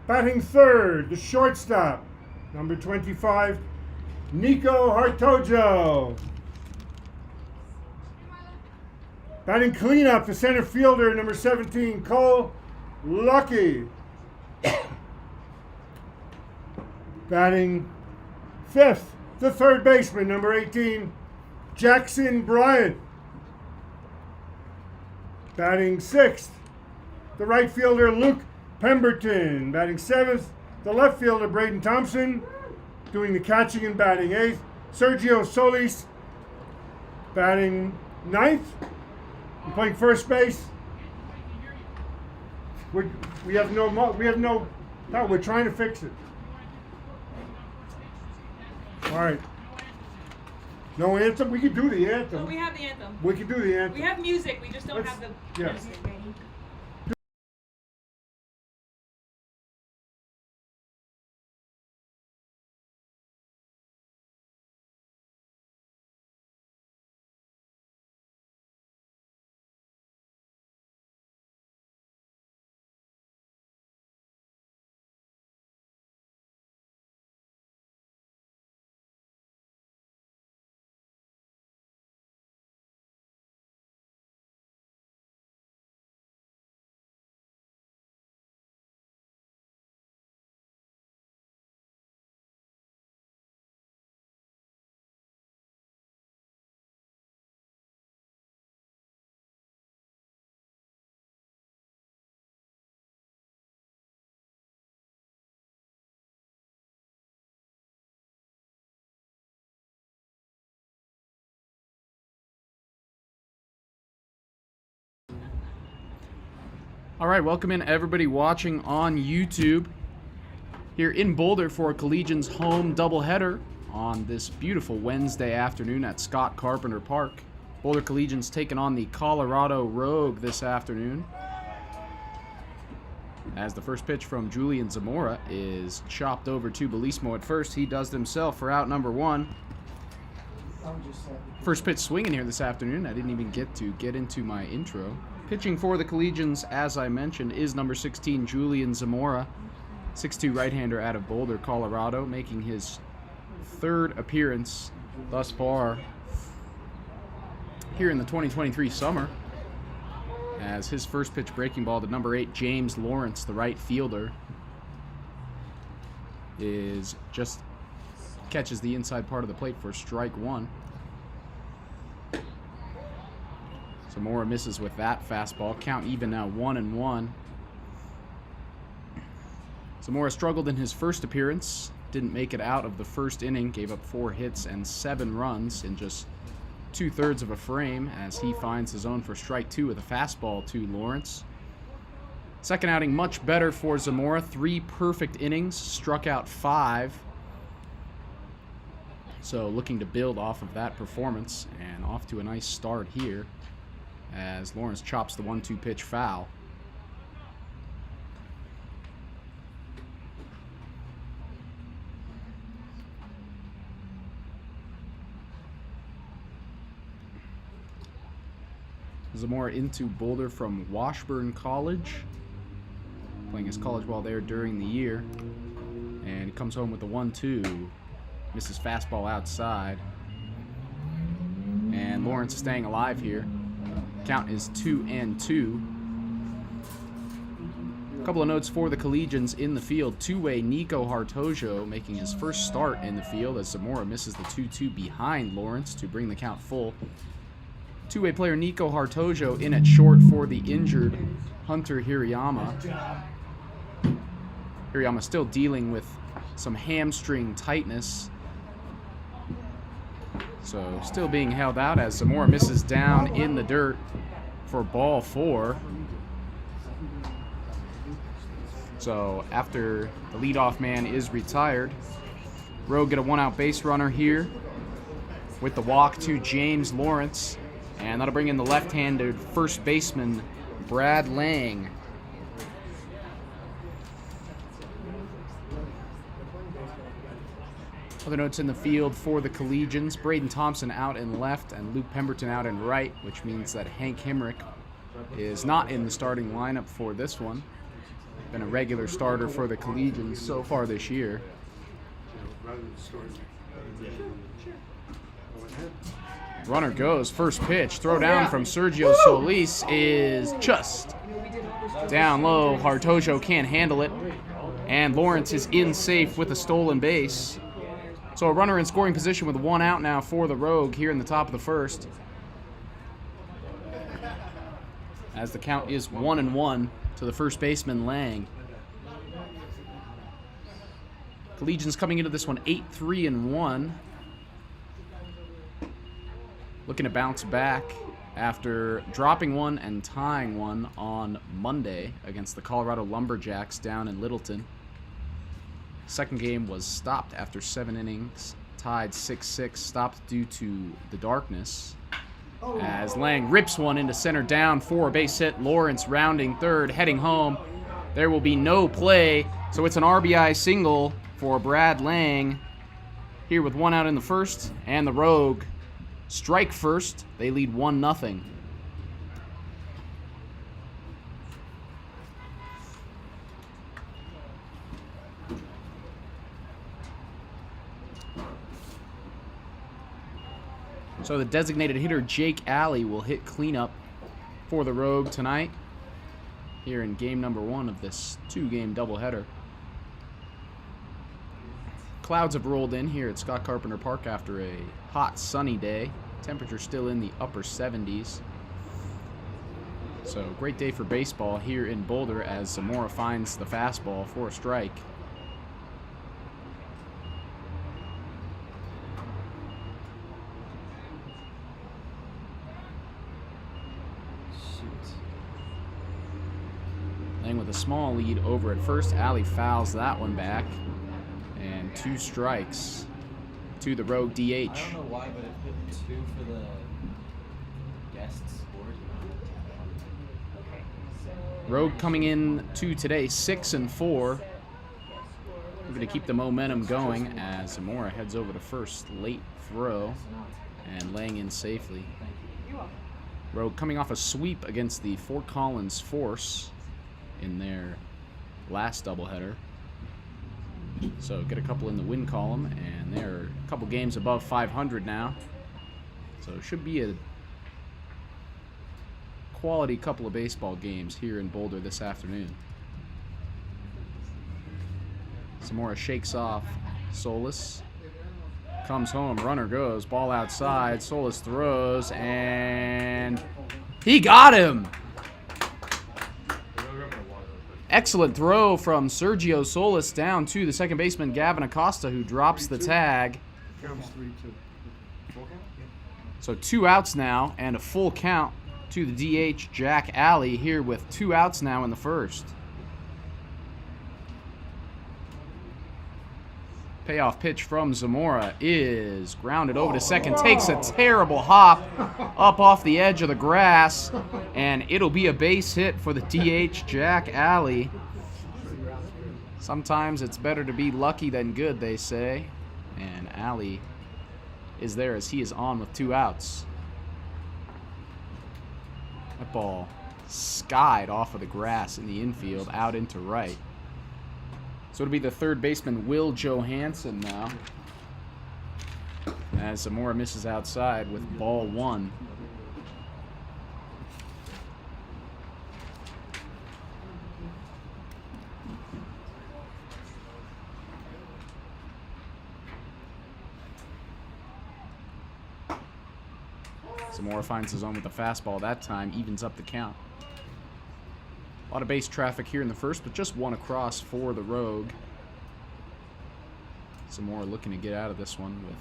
Batting third, the shortstop, number 25, Nico Hartojo. Batting cleanup, the center fielder, number 17, Cole Lucky. Batting fifth, the third baseman, number 18, Jackson Bryant. Batting sixth, the right fielder, Luke Pemberton. Batting seventh, the left fielder, Braden Thompson. Doing the catching and batting eighth, Sergio Solis. Batting ninth, and playing first base. We have no. No, we're trying to fix it. All right. No anthem? We can do the anthem. Well, we have the anthem. We can do the anthem. We have music, we just don't have the yes. music ready. All right, welcome in everybody watching on YouTube here in Boulder for a Collegians home doubleheader on this beautiful Wednesday afternoon at Scott Carpenter Park. Boulder Collegians taking on the Colorado Rogue this afternoon. As the first pitch from Julian Zamora is chopped over to Belismo at first. He does it himself for out number one. First pitch swinging here this afternoon. I didn't even get into my intro. Pitching for the Collegians, as I mentioned, is number 16, Julian Zamora, 6'2" right-hander out of Boulder, Colorado, making his third appearance thus far here in the 2023 summer, as his first pitch breaking ball to number 8, James Lawrence, the right fielder, is just catches the inside part of the plate for strike one. Zamora misses with that fastball. Count even now, 1-1. Zamora struggled in his first appearance. Didn't make it out of the first inning. Gave up 4 hits and 7 runs in just 2/3 of a frame as he finds his own for strike 2 with a fastball to Lawrence. Second outing much better for Zamora. 3 perfect innings. Struck out 5. So looking to build off of that performance and off to a nice start here, as Lawrence chops the 1-2 pitch foul. Zamora into Boulder from Washburn College, playing his college ball there during the year, and comes home with the 1-2. Misses fastball outside, and Lawrence staying alive here. Count is 2-2. A couple of notes for the Collegians in the field. Two-way Nico Hartojo making his first start in the field as Zamora misses the 2-2 behind Lawrence to bring the count full. Two-way player Nico Hartojo in at short for the injured Hunter Hirayama. Hirayama still dealing with some hamstring tightness, so still being held out as Zamora misses down in the dirt for ball 4. So after the leadoff man is retired, Rogue get a 1-out base runner here with the walk to James Lawrence, and that'll bring in the left-handed first baseman Brad Lang. Other notes in the field for the Collegians: Braden Thompson out in left and Luke Pemberton out in right, which means that Hank Hemrick is not in the starting lineup for this one. Been a regular starter for the Collegians so far this year. Runner goes, first pitch, throw down from Sergio Solis is just down low. Hartojo can't handle it, and Lawrence is in safe with a stolen base. So a runner in scoring position with 1 out now for the Rogue here in the top of the first. As the count is 1-1 to the first baseman, Lang. Collegians coming into this one 8-3-1. Looking to bounce back after dropping one and tying one on Monday against the Colorado Lumberjacks down in Littleton. Second game was stopped after 7 innings, tied 6-6, stopped due to the darkness. As Lang rips one into center down for a base hit. Lawrence rounding third, heading home. There will be no play, so it's an RBI single for Brad Lang here with 1 out in the first, and the Rogue strike first. They lead 1-0. So the designated hitter Jake Alley will hit cleanup for the Rogue tonight here in game number 1 of this 2-game doubleheader. Clouds have rolled in here at Scott Carpenter Park after a hot, sunny day. Temperature still in the upper 70s. So great day for baseball here in Boulder as Zamora finds the fastball for a strike. Lang with a small lead over at first. Alley fouls that one back. And 2 strikes to the Rogue DH. I don't know why, but it put 2 for the guest scores. Rogue coming in to today 6-4. We're going to keep the momentum going as Zamora heads over to first. Late throw and laying in safely. Rogue coming off a sweep against the Fort Collins Force in their last doubleheader. So get a couple in the win column, and they're a couple games above 500 now. So it should be a quality couple of baseball games here in Boulder this afternoon. Zamora shakes off Solis. Comes home, runner goes, ball outside. Solis throws, and he got him! Excellent throw from Sergio Solis down to the second baseman, Gavin Acosta, who drops the tag. So 2 outs now and a full count to the DH, Jack Alley, here with 2 outs now in the first. Payoff pitch from Zamora is grounded over to second. Takes a terrible hop up off the edge of the grass, and it'll be a base hit for the DH, Jack Alley. Sometimes it's better to be lucky than good, they say. And Alley is there as he is on with 2 outs. That ball skied off of the grass in the infield out into right. So it'll be the third baseman, Will Johansson, now, as Zamora misses outside with ball 1. Zamora finds his own with the fastball that time, evens up the count. A lot of base traffic here in the first, but just 1 across for the Rogue. Zamora looking to get out of this one with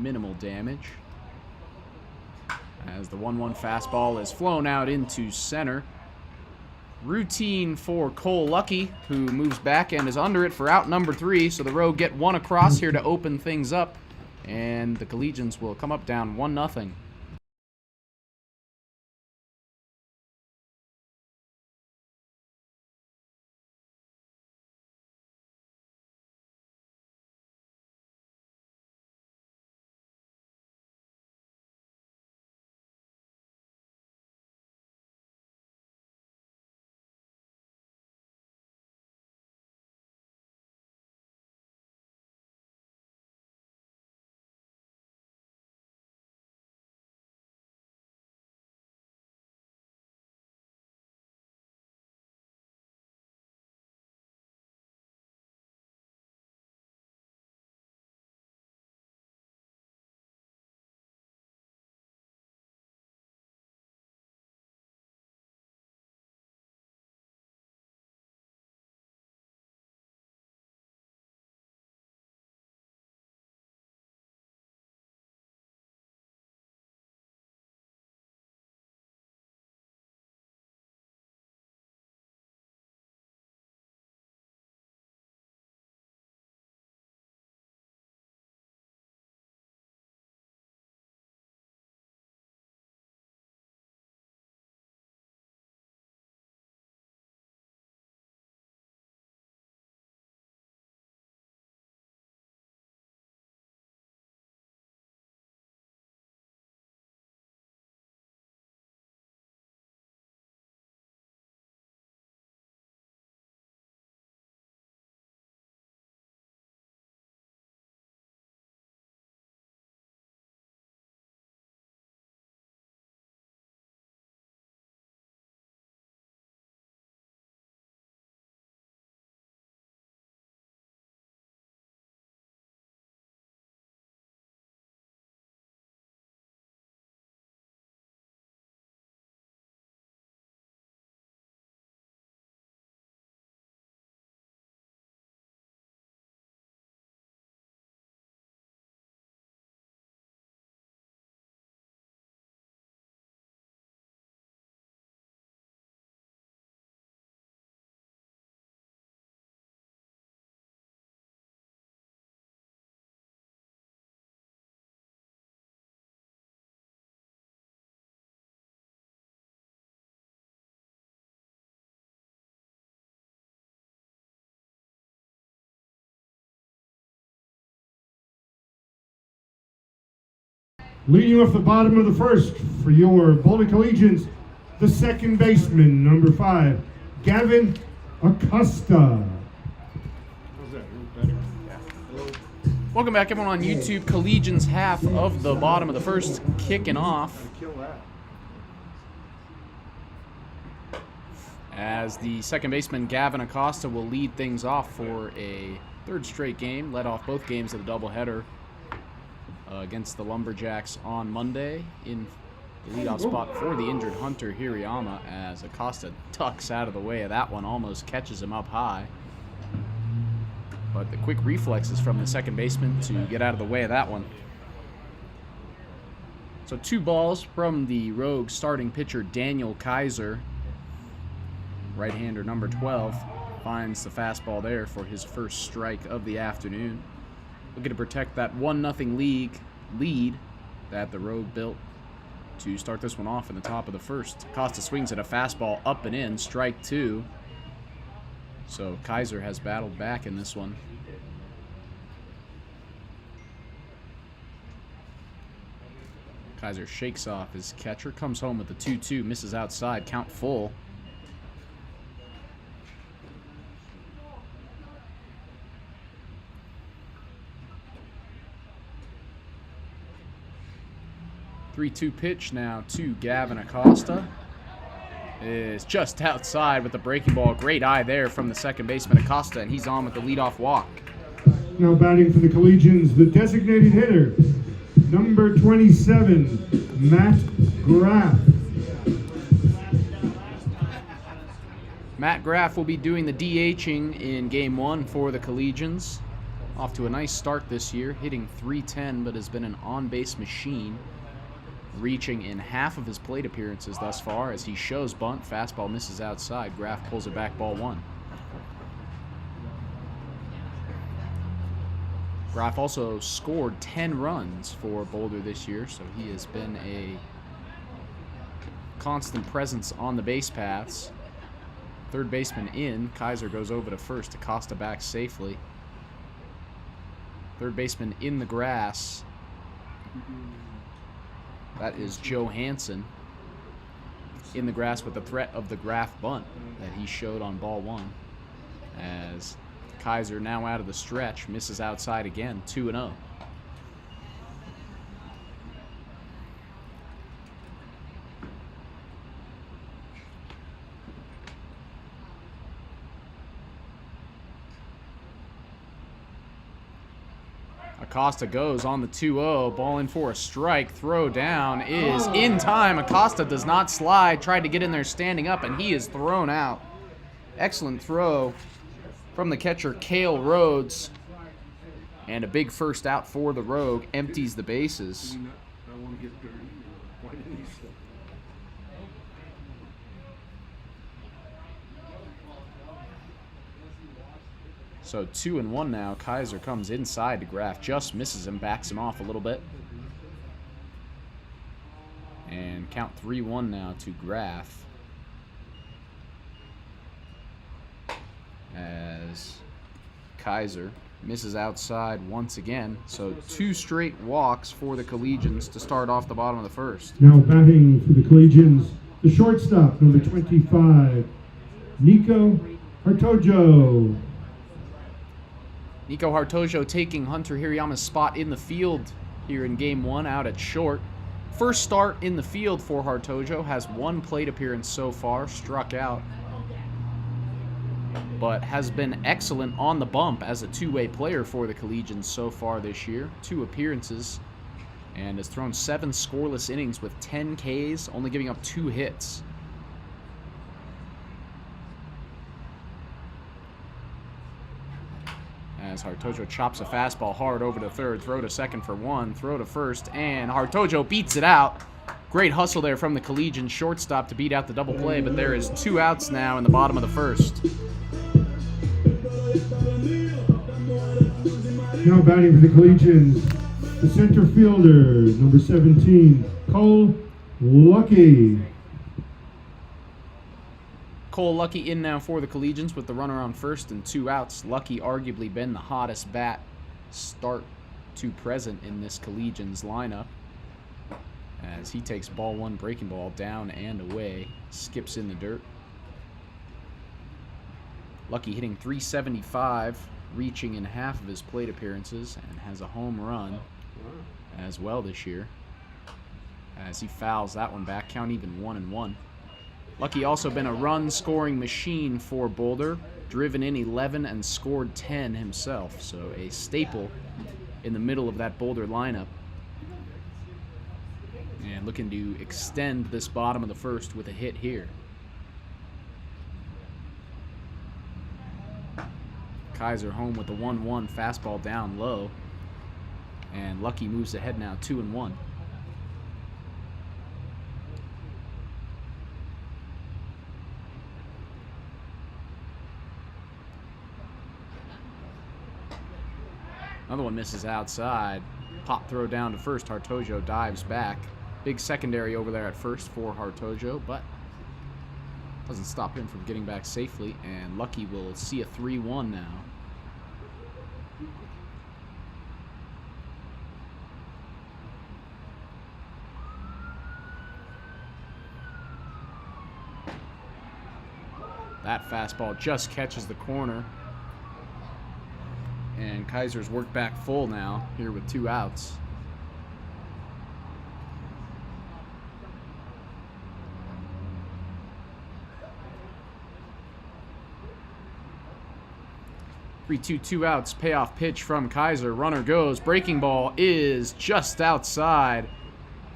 minimal damage. As the 1-1 fastball is flown out into center. Routine for Cole Lucky, who moves back and is under it for out number 3. So the Rogue get 1 across here to open things up. And the Collegians will come up down 1-0. Leading off the bottom of the first for your Boulder Collegians, the second baseman, number 5, Gavin Acosta. Welcome back, everyone, on YouTube. Collegians half of the bottom of the first kicking off. As the second baseman, Gavin Acosta, will lead things off for a third straight game. Led off both games of the doubleheader against the Lumberjacks on Monday in the leadoff spot for the injured Hunter Hirayama, as Acosta tucks out of the way of that one, almost catches him up high. But the quick reflexes from the second baseman to get out of the way of that one. So 2 balls from the Rogue starting pitcher Daniel Kaiser. Right-hander number 12 finds the fastball there for his first strike of the afternoon. Looking to protect that 1-0 lead that the Rogue built to start this one off in the top of the first. Acosta swings at a fastball up and in, strike 2. So Kaiser has battled back in this one. Kaiser shakes off his catcher, comes home with the 2-2, misses outside, count full. Three-two pitch now to Gavin Acosta. Is just outside with the breaking ball. Great eye there from the second baseman Acosta, and he's on with the leadoff walk. Now batting for the Collegians, the designated hitter, number 27, Matt Graff. Matt Graff will be doing the DHing in Game 1 for the Collegians. Off to a nice start this year, hitting .310, but has been an on-base machine, reaching in half of his plate appearances thus far as he shows bunt. Fastball misses outside. Graff pulls it back, ball 1. Graff also scored 10 runs for Boulder this year, so he has been a constant presence on the base paths. Third baseman in. Kaiser goes over to first. Acosta back safely. Third baseman in the grass. That is Johansson in the grass with the threat of the Graff bunt that he showed on ball 1. As Kaiser, now out of the stretch, misses outside again, 2-0. Acosta goes on the 2-0, ball in for a strike. Throw down is in time. Acosta does not slide. Tried to get in there standing up, and he is thrown out. Excellent throw from the catcher, Cale Rhodes. And a big first out for the Rogue. Empties the bases. So 2-1 now. Kaiser comes inside to Graff, just misses him, backs him off a little bit. And count 3-1 now to Graff. As Kaiser misses outside once again. So 2 straight walks for the Collegians to start off the bottom of the first. Now batting for the Collegians, the shortstop, number 25, Nico Hartojo. Nico Hartojo taking Hunter Hirayama's spot in the field here in Game 1 out at short. First start in the field for Hartojo, has 1 plate appearance so far, struck out, but has been excellent on the bump as a two-way player for the Collegians so far this year. 2 appearances, and has thrown 7 scoreless innings with 10 Ks, only giving up 2 hits. As Hartojo chops a fastball hard over to third, throw to second for 1, throw to first, and Hartojo beats it out. Great hustle there from the Collegian shortstop to beat out the double play, but there is 2 outs now in the bottom of the first. Now batting for the Collegians, the center fielder, number 17, Cole Lucky. Cole Lucky in now for the Collegians with the runner on first and 2 outs. Lucky arguably been the hottest bat start to present in this Collegians lineup. as he takes ball one, breaking ball down and away, skips in the dirt. Lucky hitting .375, reaching in half of his plate appearances, and has a home run as well this year, as he fouls that one back, count even 1-1. Lucky also been a run-scoring machine for Boulder, driven in 11 and scored 10 himself, so a staple in the middle of that Boulder lineup. And looking to extend this bottom of the first with a hit here. Kaiser home with the 1-1 fastball down low, and Lucky moves ahead now 2-1. Another one misses outside. Pop throw down to first. Hartojo dives back. Big secondary over there at first for Hartojo, but doesn't stop him from getting back safely, and Lucky will see a 3-1 now. That fastball just catches the corner. And Kaiser's worked back full now, here with 2 outs. Two outs, payoff pitch from Kaiser. Runner goes, breaking ball is just outside.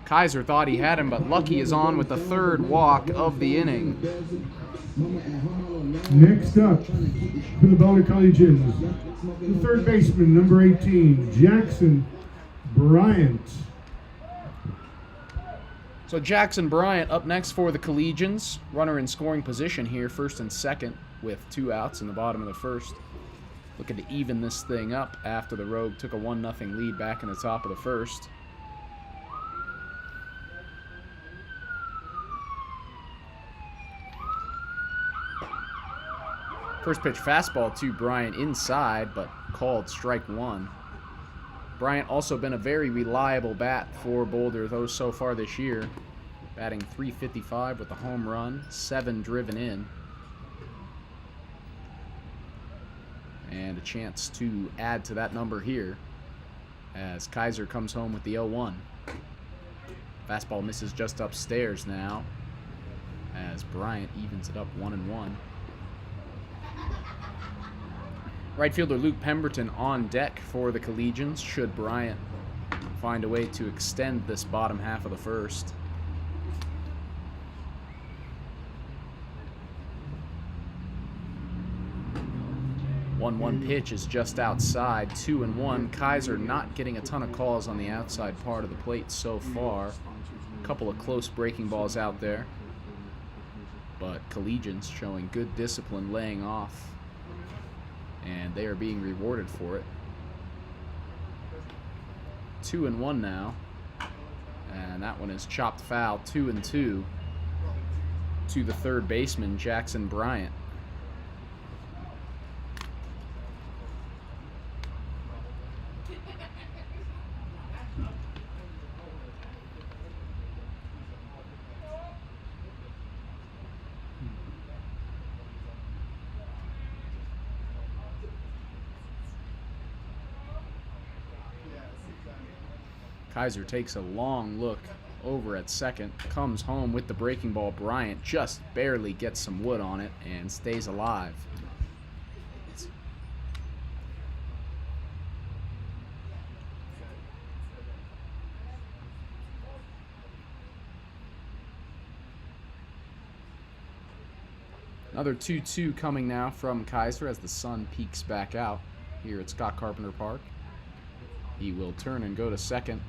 Kaiser thought he had him, but Lucky is on with the 3rd walk of the inning. Next up, for the Boulder Collegians, the 3rd baseman, number 18, Jackson Bryant. So Jackson Bryant up next for the Collegians. Runner in scoring position here, 1st and 2nd, with 2 outs in the bottom of the 1st. Looking to even this thing up after the Rogue took a 1-0 lead back in the top of the 1st. First pitch fastball to Bryant inside, but called strike 1. Bryant also been a very reliable bat for Boulder, though so far this year. Batting .355 with a home run, 7 driven in. And a chance to add to that number here as Kaiser comes home with the 0-1. Fastball misses just upstairs now as Bryant evens it up 1-1. Right fielder Luke Pemberton on deck for the Collegians should Bryant find a way to extend this bottom half of the 1st. One pitch is just outside, 2-1. Kaiser not getting a ton of calls on the outside part of the plate so far. A couple of close breaking balls out there, but Collegians showing good discipline, laying off, and they are being rewarded for it. 2-1 now, and that one is chopped foul. 2-2 to the 3rd baseman, Jackson Bryant. Kaiser takes a long look over at second, comes home with the breaking ball. Bryant just barely gets some wood on it and stays alive. Another 2-2 coming now from Kaiser as the sun peeks back out here at Scott Carpenter Park. He will turn and go to second.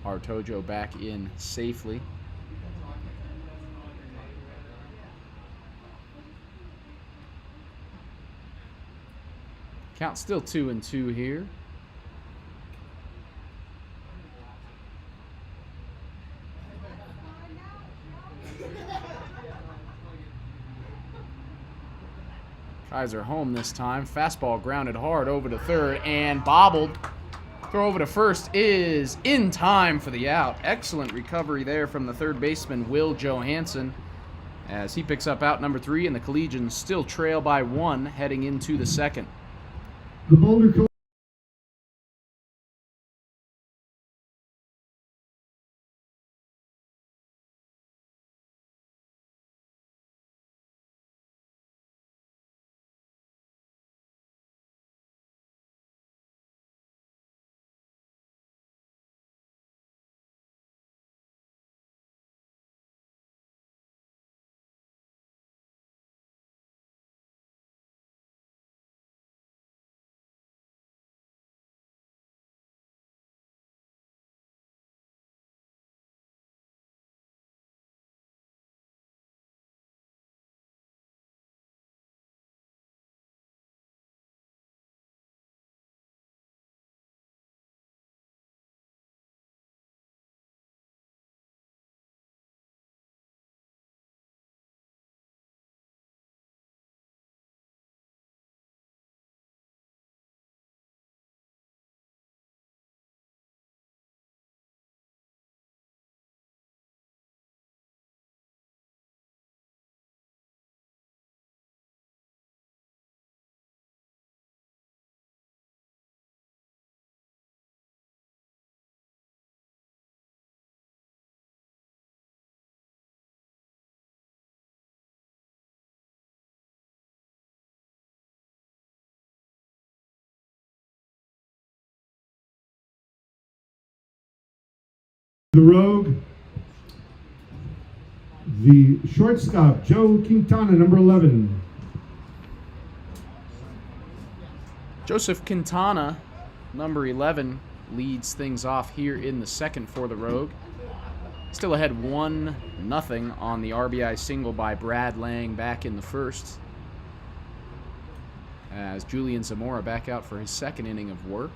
Hartojo back in safely. Count still 2-2 here. Kaiser home this time. Fastball grounded hard over to third and bobbled. Throw over to first is in time for the out. Excellent recovery there from the third baseman, Will Johansson, as he picks up out number 3, and the Collegians still trail by 1 heading into the second. The Boulder Collegians. The Rogue, the shortstop, Joe Quintana, number 11. Joseph Quintana, number 11, leads things off here in the second for the Rogue. Still ahead 1-0 on the RBI single by Brad Lang back in the first, as Julian Zamora back out for his second inning of work.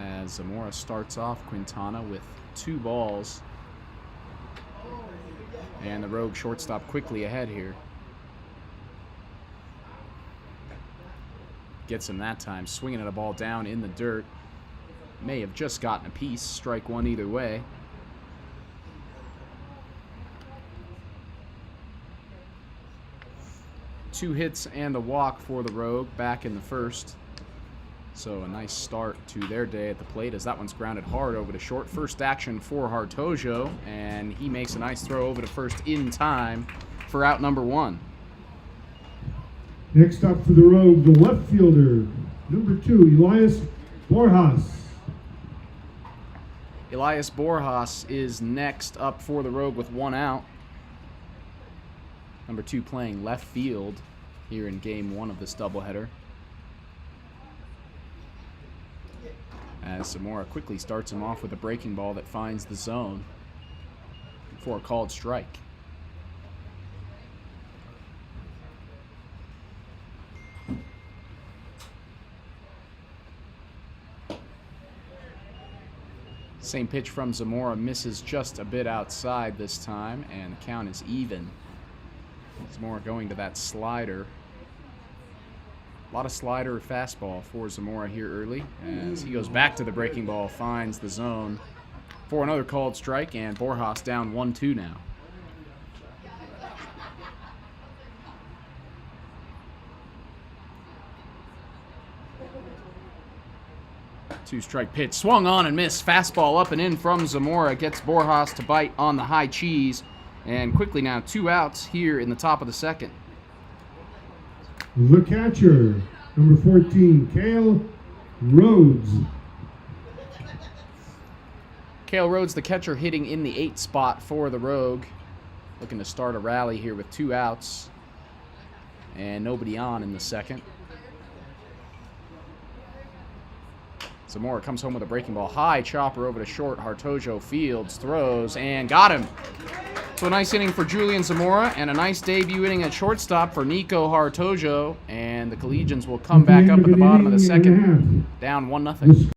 As Zamora starts off Quintana with 2 balls. And the Rogue shortstop quickly ahead here. Gets him that time, swinging at a ball down in the dirt. May have just gotten a piece, strike 1 either way. Two hits and a walk for the Rogue back in the first. So a nice start to their day at the plate, as that one's grounded hard over to short. First action for Hartojo, and he makes a nice throw over to first in time for out number 1. Next up for the Rogue, the left fielder, number 2, Elias Borjas. Elias Borjas is next up for the Rogue with 1 out. Number 2 playing left field here in game 1 of this doubleheader. As Zamora quickly starts him off with a breaking ball that finds the zone for a called strike. Same pitch from Zamora, misses just a bit outside this time, and the count is even. Zamora going to that slider. A lot of slider fastball for Zamora here early, as he goes back to the breaking ball, finds the zone for another called strike, and Borjas down 1-2 now. Two-strike pitch, swung on and missed. Fastball up and in from Zamora, gets Borjas to bite on the high cheese, and quickly now 2 outs here in the top of the second. The catcher, number 14, Cale Rhodes. Cale Rhodes, the catcher, hitting in the 8th spot for the Rogue. Looking to start a rally here with 2 outs and nobody on in the second. Zamora comes home with a breaking ball. High chopper over to short. Hartojo fields, throws, and got him. So a nice inning for Julian Zamora, and a nice debut inning at shortstop for Nico Hartojo. And the Collegians will come back up at the bottom of the second, down 1-0.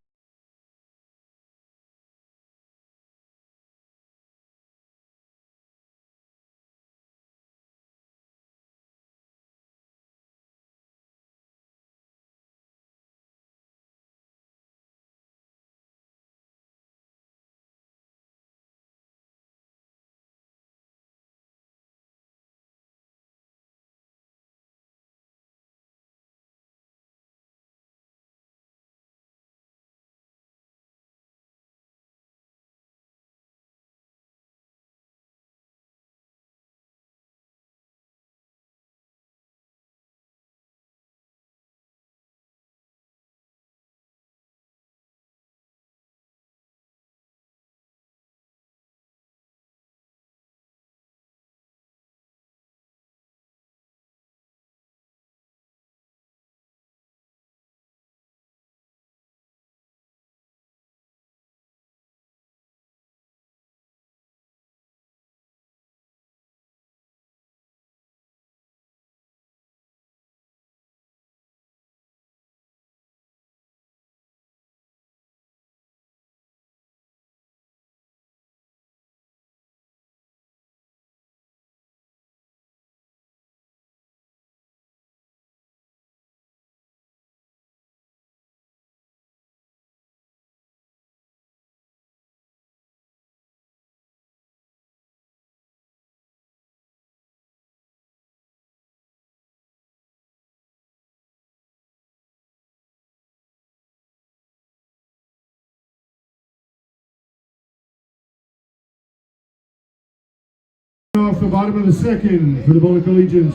the bottom of the second for the Boulder Collegians,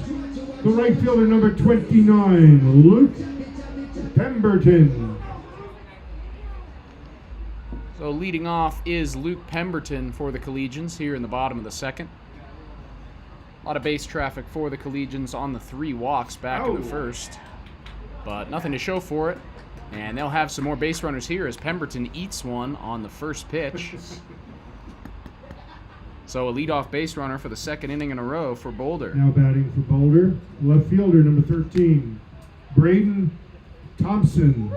the right fielder number 29, Luke Pemberton. So leading off is Luke Pemberton for the Collegians here in the bottom of the second. A lot of base traffic for the Collegians on the 3 walks back in the first, but nothing to show for it. And they'll have some more base runners here as Pemberton eats one on the first pitch. So a leadoff base runner for the second inning in a row for Boulder. Now batting for Boulder, left fielder number 13, Braden Thompson.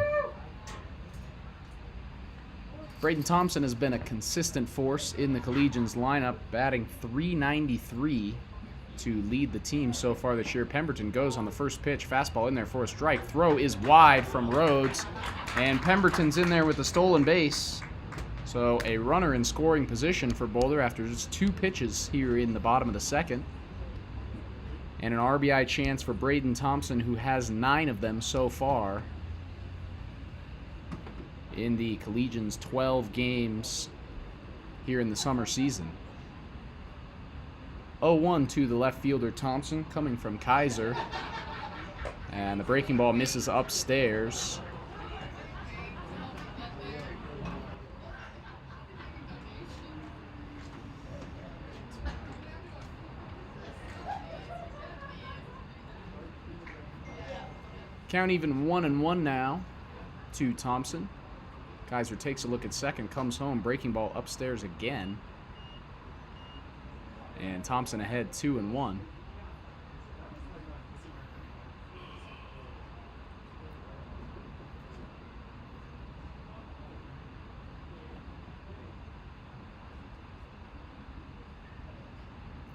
Braden Thompson has been a consistent force in the Collegians lineup, batting .393 to lead the team so far this year. Pemberton goes on the first pitch, fastball in there for a strike. Throw is wide from Rhodes, and Pemberton's in there with the stolen base. So a runner in scoring position for Boulder after just 2 pitches here in the bottom of the second. And an RBI chance for Braden Thompson, who has 9 of them so far in the Collegians' 12 games here in the summer season. 0-1 to the left fielder Thompson, coming from Kaiser. And the breaking ball misses upstairs. Count even 1-1 now to Thompson. Kaiser takes a look at second, comes home, breaking ball upstairs again. And Thompson ahead 2-1.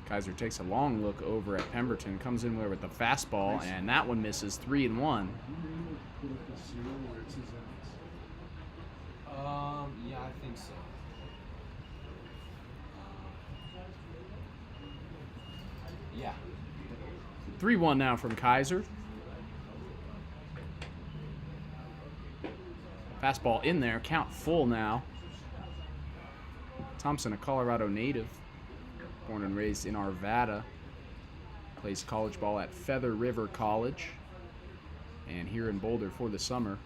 Kaiser takes a long look over at Pemberton, comes in there with the fastball, and that one misses 3-1. Yeah, I think so. 3-1 now from Kaiser. Fastball in there, count full now. Thompson, a Colorado native, born and raised in Arvada, plays college ball at Feather River College and here in Boulder for the summer.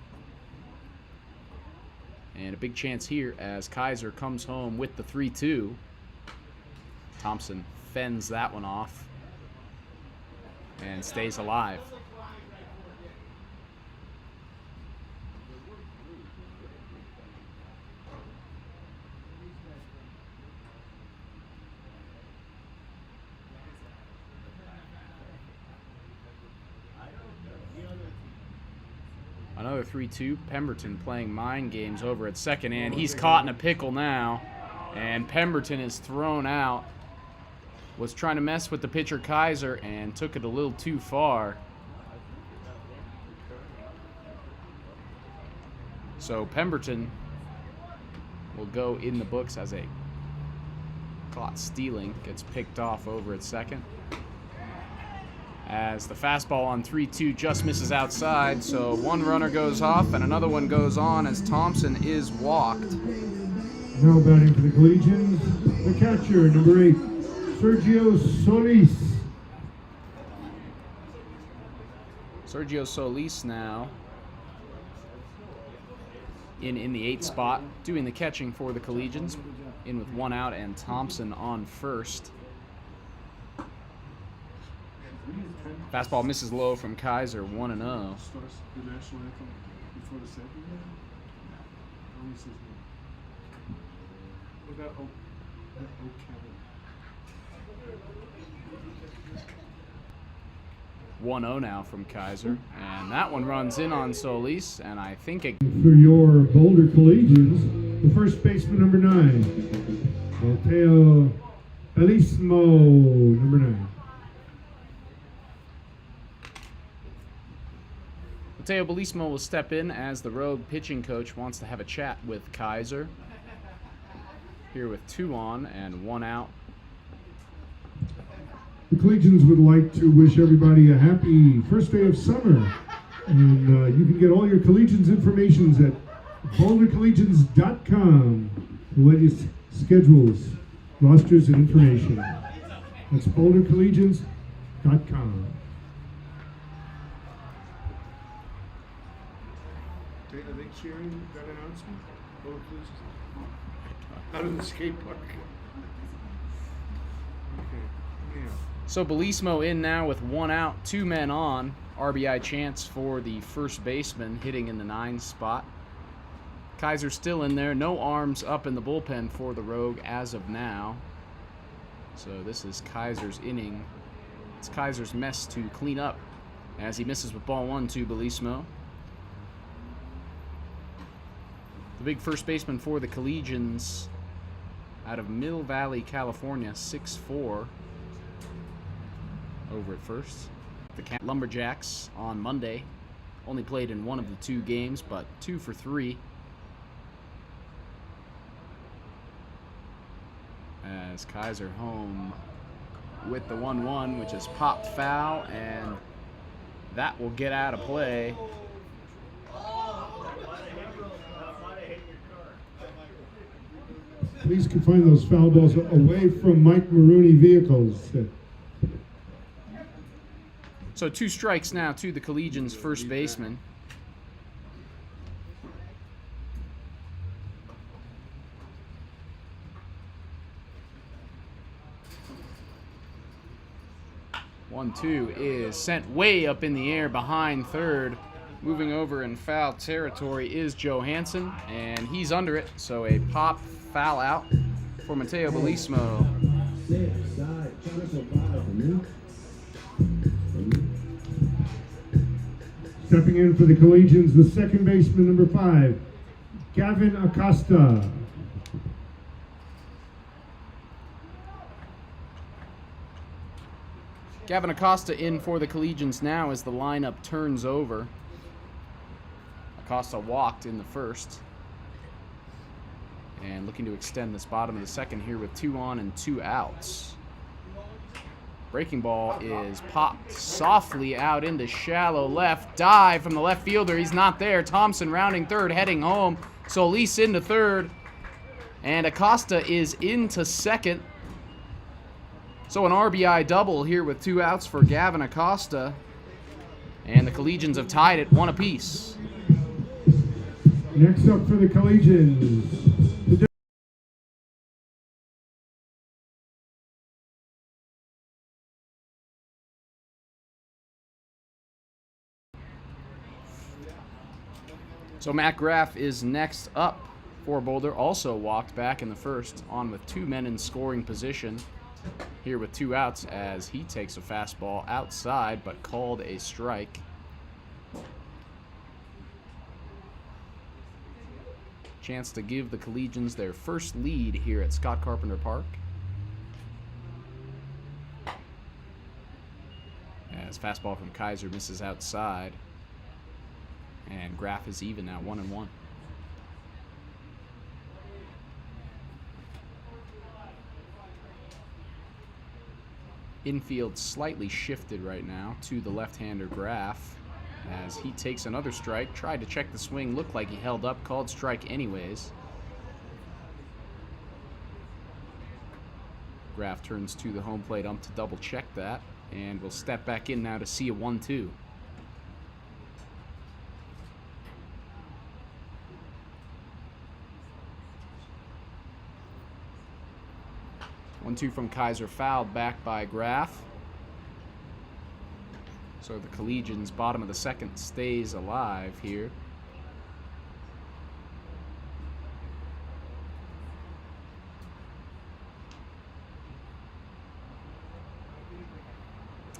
And a big chance here as Kaiser comes home with the 3-2. Thompson fends that one off and stays alive. Another 3-2. Pemberton playing mind games over at second, and he's caught in a pickle now. And Pemberton is thrown out. Was trying to mess with the pitcher Kaiser and took it a little too far. So Pemberton will go in the books as a caught stealing. Gets picked off over at second. As the fastball on 3-2 just misses outside, so one runner goes off and another one goes on as Thompson is walked. Now batting for the Collegians, the catcher, number 8, Sergio Solis. Sergio Solis now in the 8th spot, doing the catching for the Collegians, in with 1 out and Thompson on first. Fastball misses low from Kaiser, 1-0. Now from Kaiser, and that one runs in on Solis, and I think it. For your Boulder Collegians, the first baseman, number 9, Mateo Belismo, number 9. Mateo Belismo will step in as the road pitching coach wants to have a chat with Kaiser. Here with 2 on and 1 out. The Collegians would like to wish everybody a happy first day of summer. And you can get all your Collegians information at bouldercollegians.com. The latest schedules, rosters, and information. That's BoulderCollegians.com. Are they cheering that announcement? Boulder Collegians? Out of the skate park. Okay. Yeah. So Belismo in now with 1 out, 2 men on. RBI chance for the first baseman hitting in the 9 spot. Kaiser still in there. No arms up in the bullpen for the Rogue as of now. So this is Kaiser's inning. It's Kaiser's mess to clean up as he misses with ball 1 to Belismo. The big first baseman for the Collegians out of Mill Valley, California, 6'4", over at first. The Lumberjacks on Monday only played in 1 of the 2 games, but 2 for 3. As Kaiser home with the 1-1, which is popped foul, and that will get out of play. Please confine those foul balls away from Mike Maroney vehicles. So 2 strikes now to the Collegians' first baseman. One, 2 is sent way up in the air behind third. Moving over in foul territory is Johansson, and he's under it. So a pop foul out for Mateo Belismo. Stepping in for the Collegians, the second baseman, number 5, Gavin Acosta. Gavin Acosta in for the Collegians now as the lineup turns over. Acosta walked in the first. And looking to extend this bottom of the second here with 2 on and 2 outs. Breaking ball is popped softly out into shallow left. Dive from the left fielder. He's not there. Thompson rounding third, heading home. Solis into third. And Acosta is into second. So an RBI double here with 2 outs for Gavin Acosta. And the Collegians have tied it 1 apiece. Next up for the Collegians. So Matt Graff is next up for Boulder. Also walked back in the first, on with 2 men in scoring position. Here with 2 outs as he takes a fastball outside but called a strike. Chance to give the Collegians their first lead here at Scott Carpenter Park. As fastball from Kaiser misses outside. And Graff is even now, 1-1. Infield slightly shifted right now to the left-hander Graff as he takes another strike. Tried to check the swing, looked like he held up, called strike anyways. Graff turns to the home plate ump to double check that, and will step back in now to see a 1-2. One-two from Kaiser, fouled back by Graff. So the Collegians' bottom of the second stays alive here.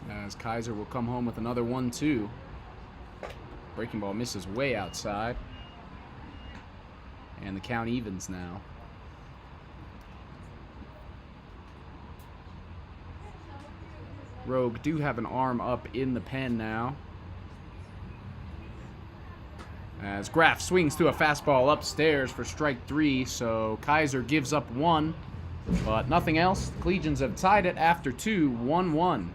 As Kaiser will come home with another 1-2. Breaking ball misses way outside. And the count evens now. Rogue do have an arm up in the pen now. As Graff swings to a fastball upstairs for strike 3, so Kaiser gives up 1, but nothing else. The Collegians have tied it after 2, 1-1.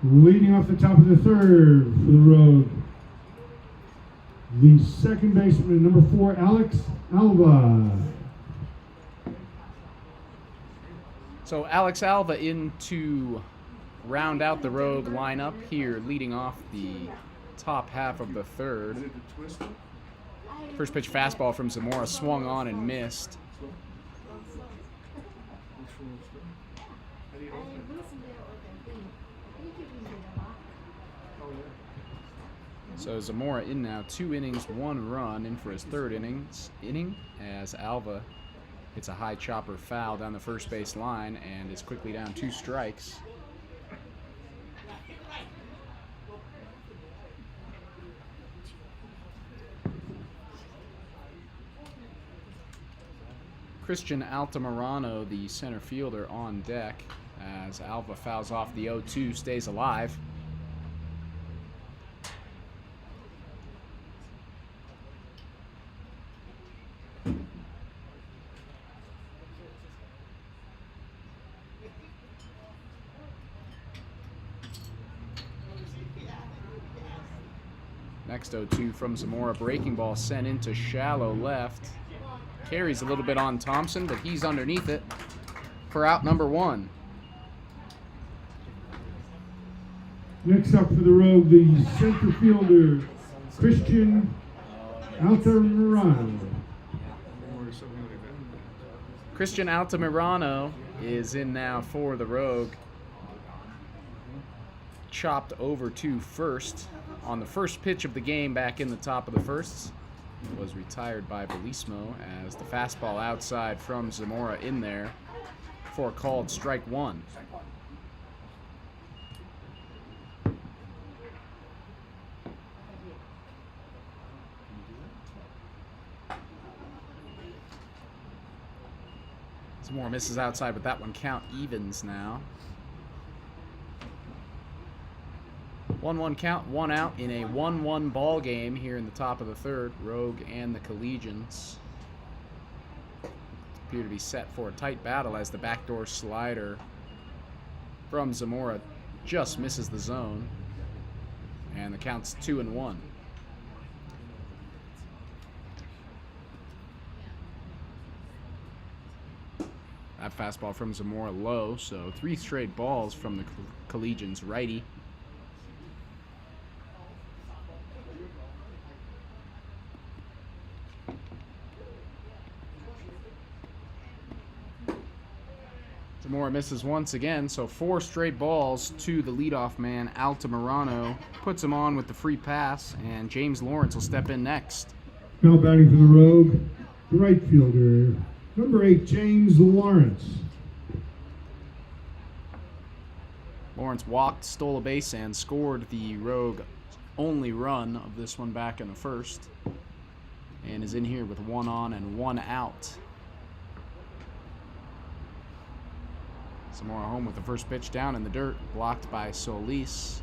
Leading off the top of the third for the Rogue, the second baseman, number 4, Alex Alva. So Alex Alva in to round out the Rogue lineup here, leading off the top half of the third. First pitch fastball from Zamora swung on and missed. So Zamora in now, 2 innings, 1 run, in for his third inning as Alva hits a high chopper foul down the first base line and is quickly down 2 strikes. Christian Altamirano, the center fielder, on deck as Alva fouls off the 0-2, stays alive. Next 0-2 from Zamora, breaking ball sent into shallow left. Carries a little bit on Thompson, but he's underneath it for out number 1. Next up for the Rogue, the center fielder, Christian Altamirano. Christian Altamirano is in now for the Rogue. Chopped over to first on the first pitch of the game back in the top of the first. Was retired by Belismo as the fastball outside from Zamora in there for called strike 1. Zamora misses outside, but that one count evens now. 1-1 count, 1 out in a 1-1 ball game here in the top of the third. Rogue and the Collegians appear to be set for a tight battle as the backdoor slider from Zamora just misses the zone, and the count's 2-1. That fastball from Zamora low, so 3 straight balls from the Collegians righty. Zamora misses once again, so 4 straight balls to the leadoff man, Altamirano. Puts him on with the free pass, and James Lawrence will step in next. Now batting for the Rogue, the right fielder, number 8, James Lawrence. Lawrence walked, stole a base, and scored the Rogue only run of this one back in the first, and is in here with 1 on and 1 out. Zamora home with the first pitch down in the dirt, blocked by Solis.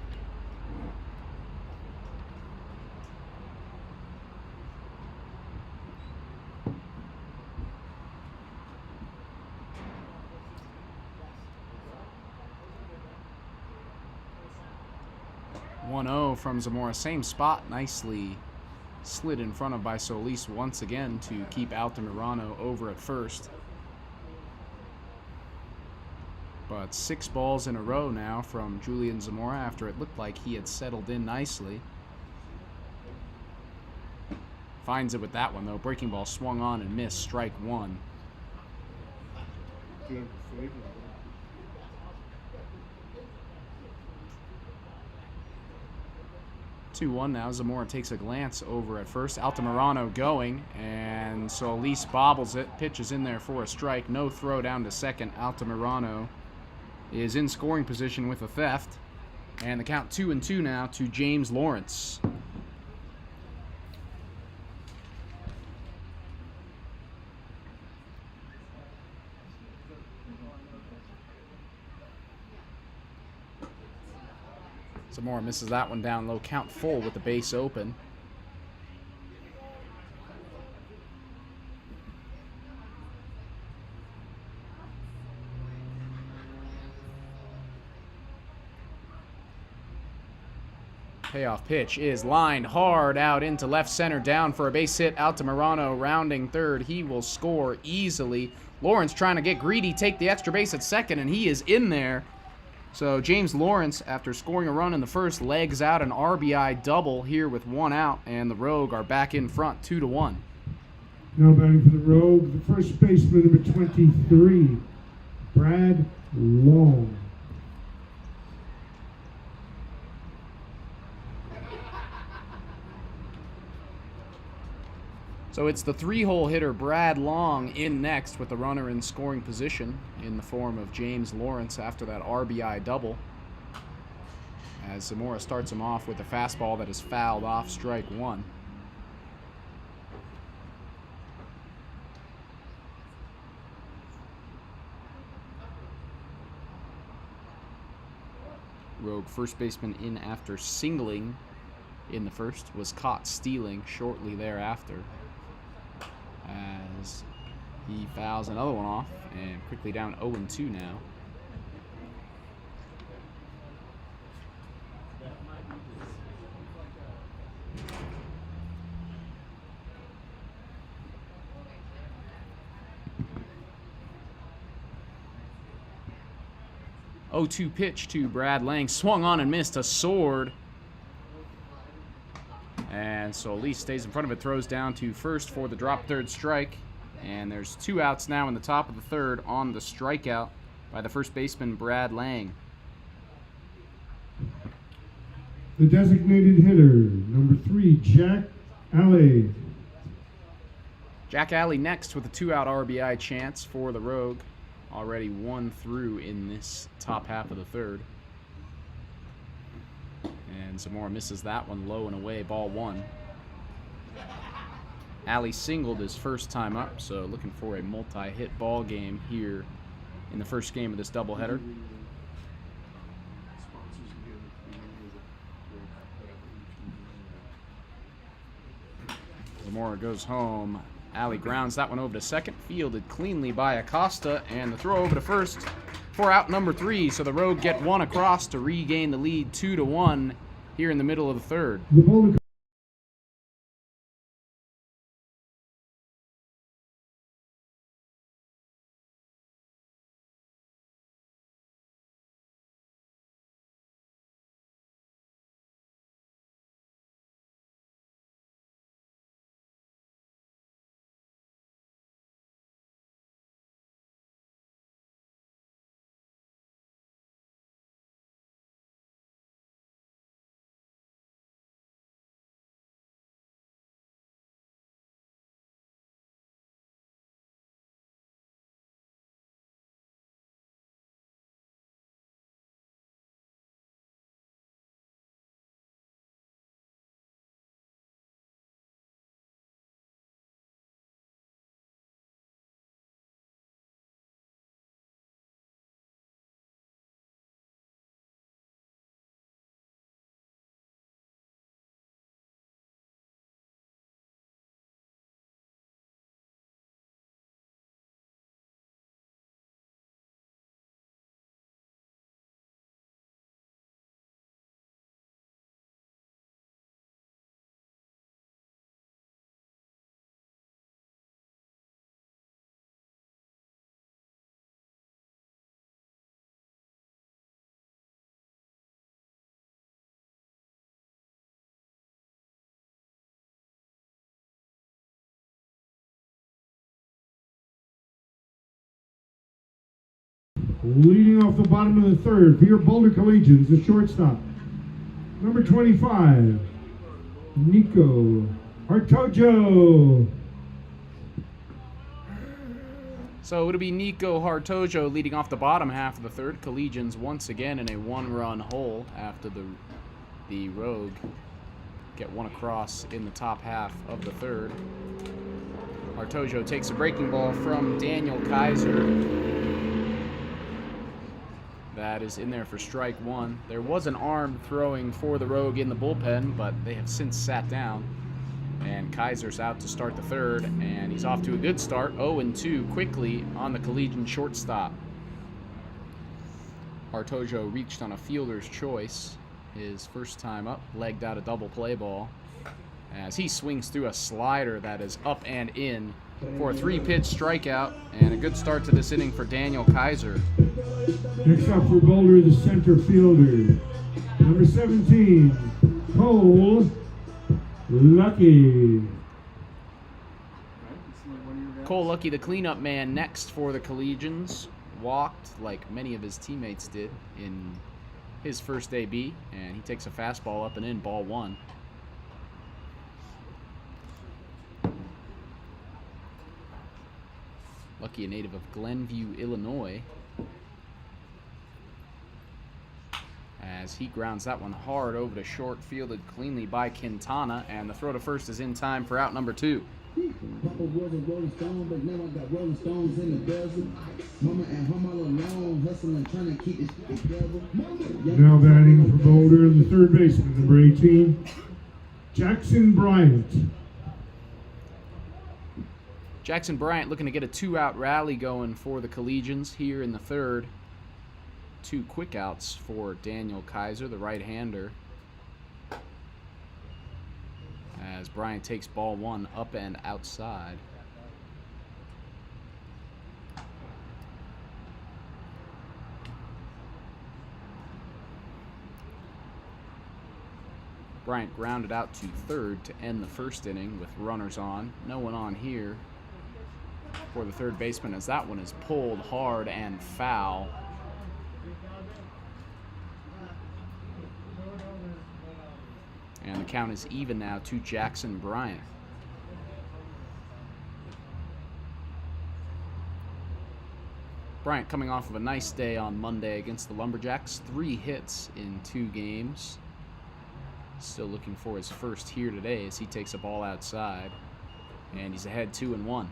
From Zamora, same spot, nicely slid in front of by Solis once again to keep Altamirano over at first. But 6 balls in a row now from Julian Zamora after it looked like he had settled in nicely. Finds it with that one though. Breaking ball swung on and missed, strike 1. 2-1 now. Zamora takes a glance over at first. Altamirano going, and Solis bobbles it. Pitch is in there for a strike. No throw down to second. Altamirano is in scoring position with a theft. And the count 2-2 now to James Lawrence. Zamora misses that one down low. Count full with the base open. Payoff pitch is lined hard out into left center, down for a base hit out to Morano, rounding third. He will score easily. Lawrence trying to get greedy, take the extra base at second, and he is in there. So James Lawrence, after scoring a run in the first, legs out an RBI double here with one out, and the Rogue are back in front, 2-1. Now batting for the Rogue, the first baseman, number 23, Brad Long. So it's the three-hole hitter Brad Long in next with the runner in scoring position in the form of James Lawrence after that RBI double. As Zamora starts him off with a fastball that is fouled off, strike one. Rogue first baseman in after singling in the first, was caught stealing shortly thereafter, as he fouls another one off and quickly down 0-2 now. Oh-2 pitch to Brad Lang, swung on and missed, a sword. And Solis stays in front of it, throws down to first for the drop third strike. And there's two outs now in the top of the third on the strikeout by the first baseman, Brad Lang. The designated hitter, number 3, Jack Alley. Jack Alley next with a two-out RBI chance for the Rogue. Already 1 through in this top half of the third. And Zamora misses that one low and away, ball one. Alley singled his first time up, so looking for a multi-hit ball game here in the first game of this doubleheader. Zamora goes home. Alley grounds that one over to second, fielded cleanly by Acosta, and the throw over to first for out number 3. So the Rogue get one across to regain the lead 2-1 here in the middle of the third. The Boulder leading off the bottom of the third for your Boulder Collegians, the shortstop, number 25, Nico Hartojo. So it'll be Nico Hartojo leading off the bottom half of the third. Collegians once again in a one-run hole after the Rogue get one across in the top half of the third. Hartojo takes a breaking ball from Daniel Kaiser. That is in there for strike one. There was an arm throwing for the Rogue in the bullpen, but they have since sat down. And Kaiser's out to start the third, and he's off to a good start, 0-2 quickly on the Collegian shortstop. Hartojo reached on a fielder's choice his first time up, legged out a double play ball as he swings through a slider that is up and in for a 3-pitch strikeout, and a good start to this inning for Daniel Kaiser. Next up for Boulder, the center fielder, number 17, Cole Lucky. Cole Lucky, the cleanup man, next for the Collegians. Walked like many of his teammates did in his first AB, and he takes a fastball up and in, ball 1. Lucky, a native of Glenview, Illinois, as he grounds that one hard over to short, fielded cleanly by Quintana, and the throw to first is in time for out number 2. Papa was a Rolling Stone, but now I got Rolling Stones in the desert. Mama at home all alone, hustling, trying to keep it together. Now batting for Boulder, the third baseman, number 18, Jackson Bryant. Jackson Bryant looking to get a 2-out rally going for the Collegians here in the third. 2 quick outs for Daniel Kaiser, the right-hander, as Bryant takes ball 1 up and outside. Bryant grounded out to third to end the first inning with runners on. No one on here for the third baseman, as that one is pulled hard and foul. And the count is even now to Jackson Bryant. Bryant coming off of a nice day on Monday against the Lumberjacks. 3 hits in 2 games. Still looking for his first here today as he takes a ball outside. And he's ahead 2-1.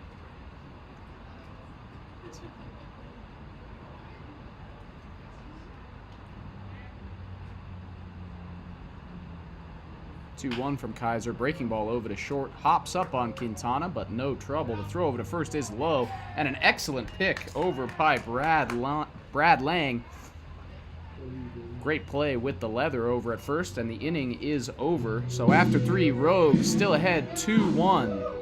2-1 from Kaiser. Breaking ball over to short. Hops up on Quintana, but no trouble. The throw over to first is low. And an excellent pick over by Brad Lang. Great play with the leather over at first, and the inning is over. So after 3, Rogues still ahead 2-1.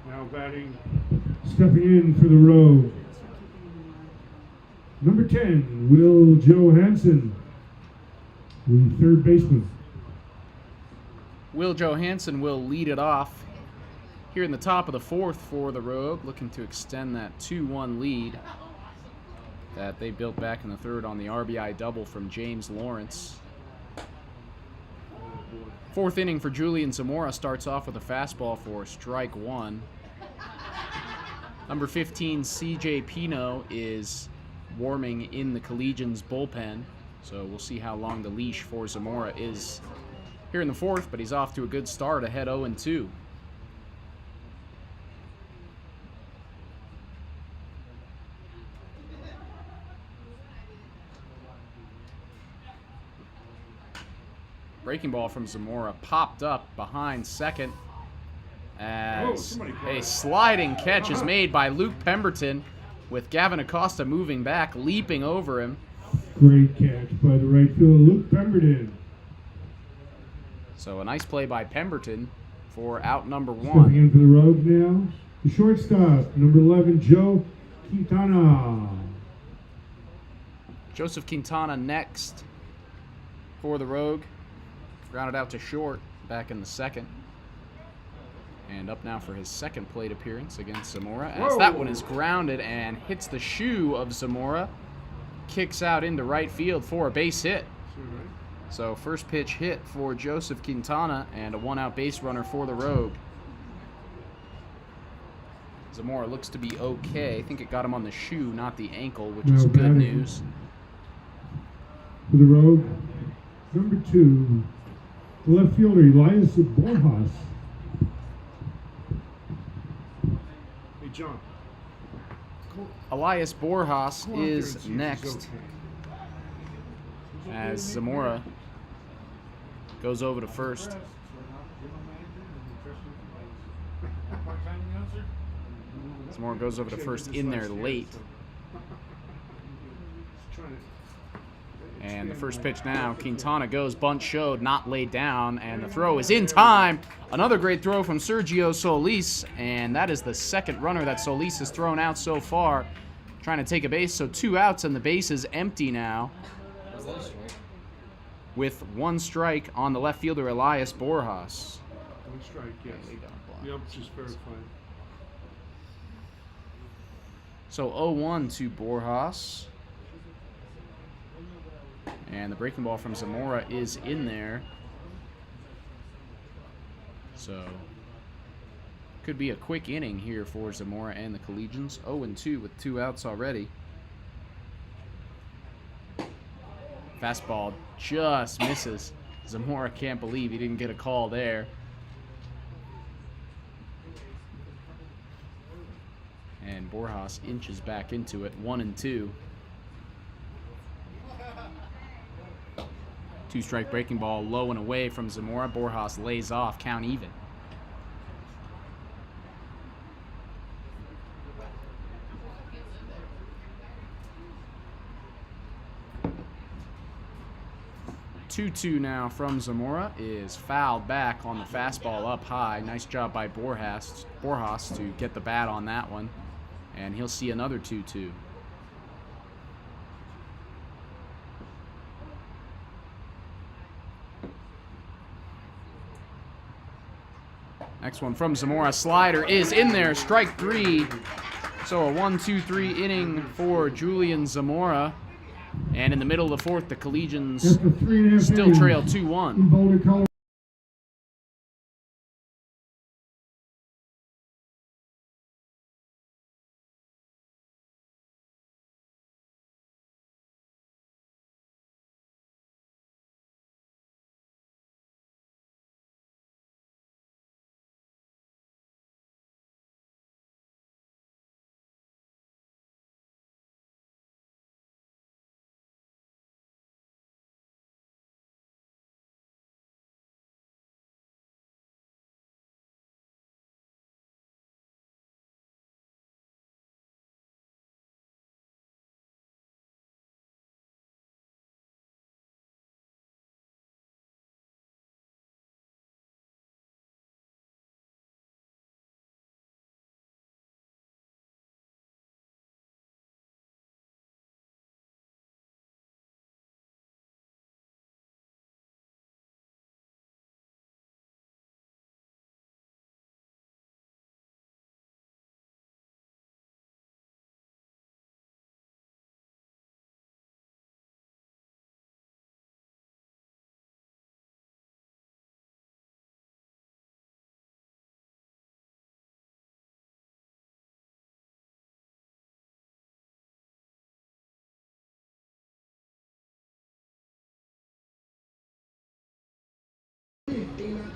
Now batting, stepping in for the Rogue, number 10, Will Johansson, the third baseman. Will Johansson will lead it off here in the top of the 4th for the Rogue, looking to extend that 2-1 lead that they built back in the 3rd on the RBI double from James Lawrence. 4th inning for Julian Zamora starts off with a fastball for strike 1. Number 15, CJ Pino, is warming in the Collegians bullpen, so we'll see how long the leash for Zamora is here in the 4th, but he's off to a good start, ahead 0-2. Breaking ball from Zamora popped up behind second as somebody caught a it. sliding catch is made by Luke Pemberton with Gavin Acosta moving back, leaping over him. Great catch by the right fielder, Luke Pemberton. So a nice play by Pemberton for out number Stepping 1. in for the Rogues now, the shortstop, number 11, Joe Quintana. Joseph Quintana next for the Rogue. Grounded out to short back in the second. And up now for his second plate appearance against Zamora, as that one is grounded and hits the shoe of Zamora. Kicks out into right field for a base hit. So first pitch hit for Joseph Quintana and a 1-out base runner for the Rogue. Zamora looks to be okay. I think it got him on the shoe, not the ankle, which is good news. For the Rogue, number 2, the left fielder, Elias Borjas. Hey, John. Elias Borjas is next as Zamora goes over to first. Zamora goes over to first in there late. And the first pitch now, Quintana goes, bunt showed, not laid down, and the throw is in time. Another great throw from Sergio Solis, and that is the second runner that Solis has thrown out so far. Trying to take a base, so 2 outs, and the base is empty now. Was that a strike? With 1 strike on the left fielder, Elias Borjas. 1 strike, yes. Yep, just verified. So 0-1 to Borjas. And the breaking ball from Zamora is in there. So could be a quick inning here for Zamora and the Collegians. 0-2 with 2 outs already. Fastball just misses. Zamora can't believe he didn't get a call there. And Borjas inches back into it, 1-2. 2-strike breaking ball low and away from Zamora. Borjas lays off, count even. Two now from Zamora is fouled back on the fastball up high. Nice job by Borjas to get the bat on that one. And he'll see another 2-2. Next one from Zamora. Slider is in there. Strike 3. So a 1-2-3 inning for Julian Zamora. And in the middle of the 4th, the Collegians still trail 2-1. Boulder Collegians.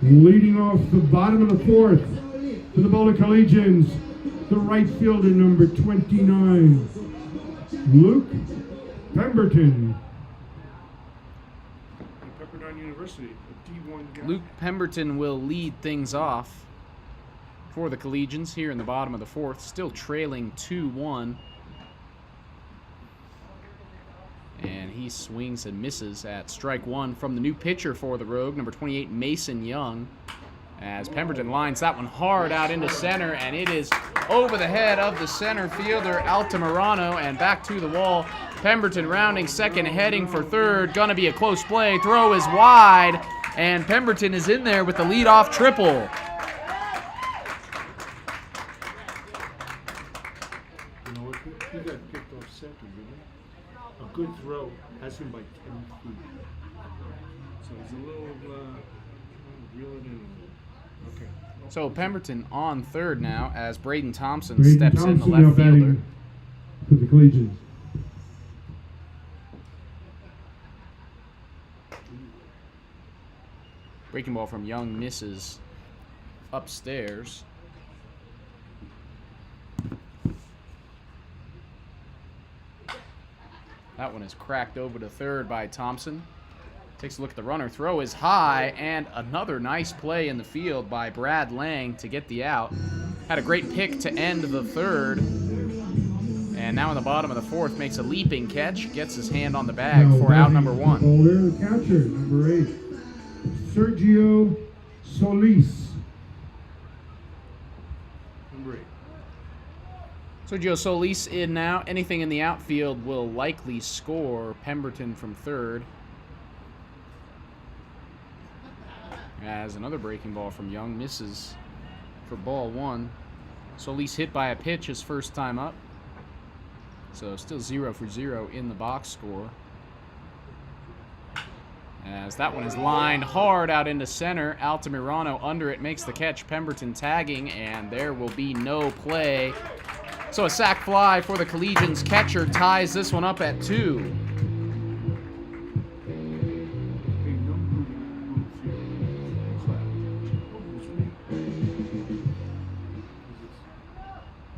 Leading off the bottom of the 4th for the Boulder Collegians, the right fielder, number 29, Luke Pemberton. Pepperdine University, a D1 guy. Luke Pemberton will lead things off. for the Collegians here in the bottom of the fourth, still trailing 2-1. And he swings and misses at strike one from the new pitcher for the Rogue, number 28, Mason Young. As Pemberton lines that one hard out into center, and it is over the head of the center fielder, Altamirano, and back to the wall. Pemberton rounding second, heading for third. Gonna be a close play. Throw is wide, and Pemberton is in there with the leadoff triple. You know what? He got picked off second, didn't he? A good throw has him by 10 feet. So he's a little reel it in. Okay. So Pemberton on third now as Braden Thompson Braden steps in, the Thompson now left fielder. batting for the Collegians. Breaking ball from Young misses upstairs. That one is cracked over to third by Thompson. Takes a look at the runner. Throw is high, and another nice play in the field by Brad Lang to get the out. Had a great pick to end the third. And now in the bottom of the fourth, makes a leaping catch, gets his hand on the bag for out number one. Boulder, the catcher, number 8, Sergio Solis. Number 8. Sergio Solis in now. Anything in the outfield will likely score. Pemberton from third. As another breaking ball from Young misses for ball one. Solis hit by a pitch his first time up. So still 0 for 0 in the box score. As that one is lined hard out into center. Altamirano under it, makes the catch. Pemberton tagging, and there will be no play. So a sac fly for the Collegians. Catcher ties this one up at 2.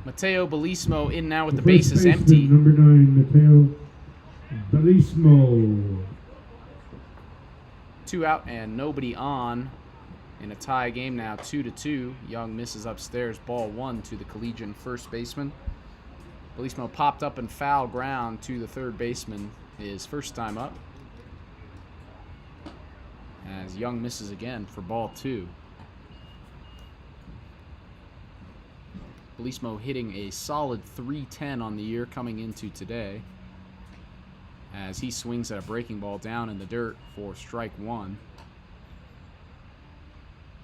Mateo Belismo in now with the bases empty. Number 9, Mateo Belismo. 2 out and nobody on in a tie game now, 2-2. Young misses upstairs, ball 1 to the Collegian first baseman. Belismo popped up and foul ground to the third baseman, his first time up. As Young misses again for ball 2. Belismo hitting a solid .310 on the year coming into today, as he swings at a breaking ball down in the dirt for strike 1.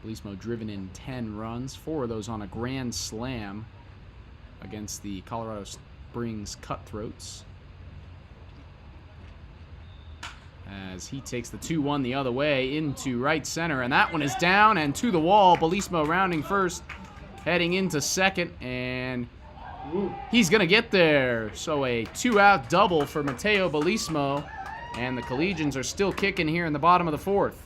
Belismo driven in 10 runs, 4 of those on a grand slam against the Colorado Springs Cutthroats. As he takes the 2-1 the other way into right center, and that one is down and to the wall. Belismo rounding first, heading into second, and he's going to get there. So a 2-out double for Mateo Belismo, and the Collegians are still kicking here in the bottom of the fourth.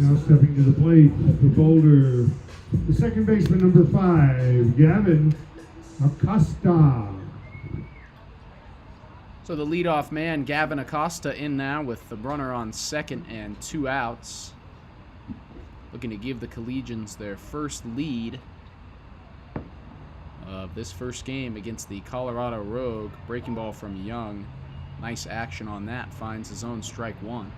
Now stepping to the plate for Boulder, the second baseman, number 5, Gavin Acosta. So the leadoff man, Gavin Acosta, in now with the runner on second and 2 outs. Looking to give the Collegians their first lead of this first game against the Colorado Rogue. Breaking ball from Young. Nice action on that. Finds his own strike 1.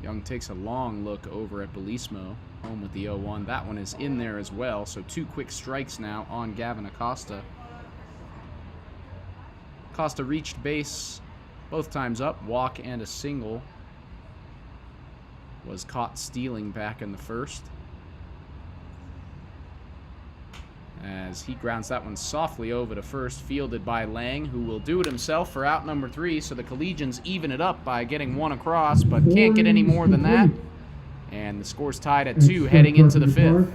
Young takes a long look over at Belismo, home with the 0-1. That one is in there as well, so 2 quick strikes now on Gavin Acosta. Acosta reached base both times up, walk and a single. Was caught stealing back in the first. As he grounds that one softly over to first, fielded by Lang, who will do it himself for out number 3. So the Collegians even it up by getting 1 across, but can't get any more than that. And the score's tied at 2 heading into the 5th.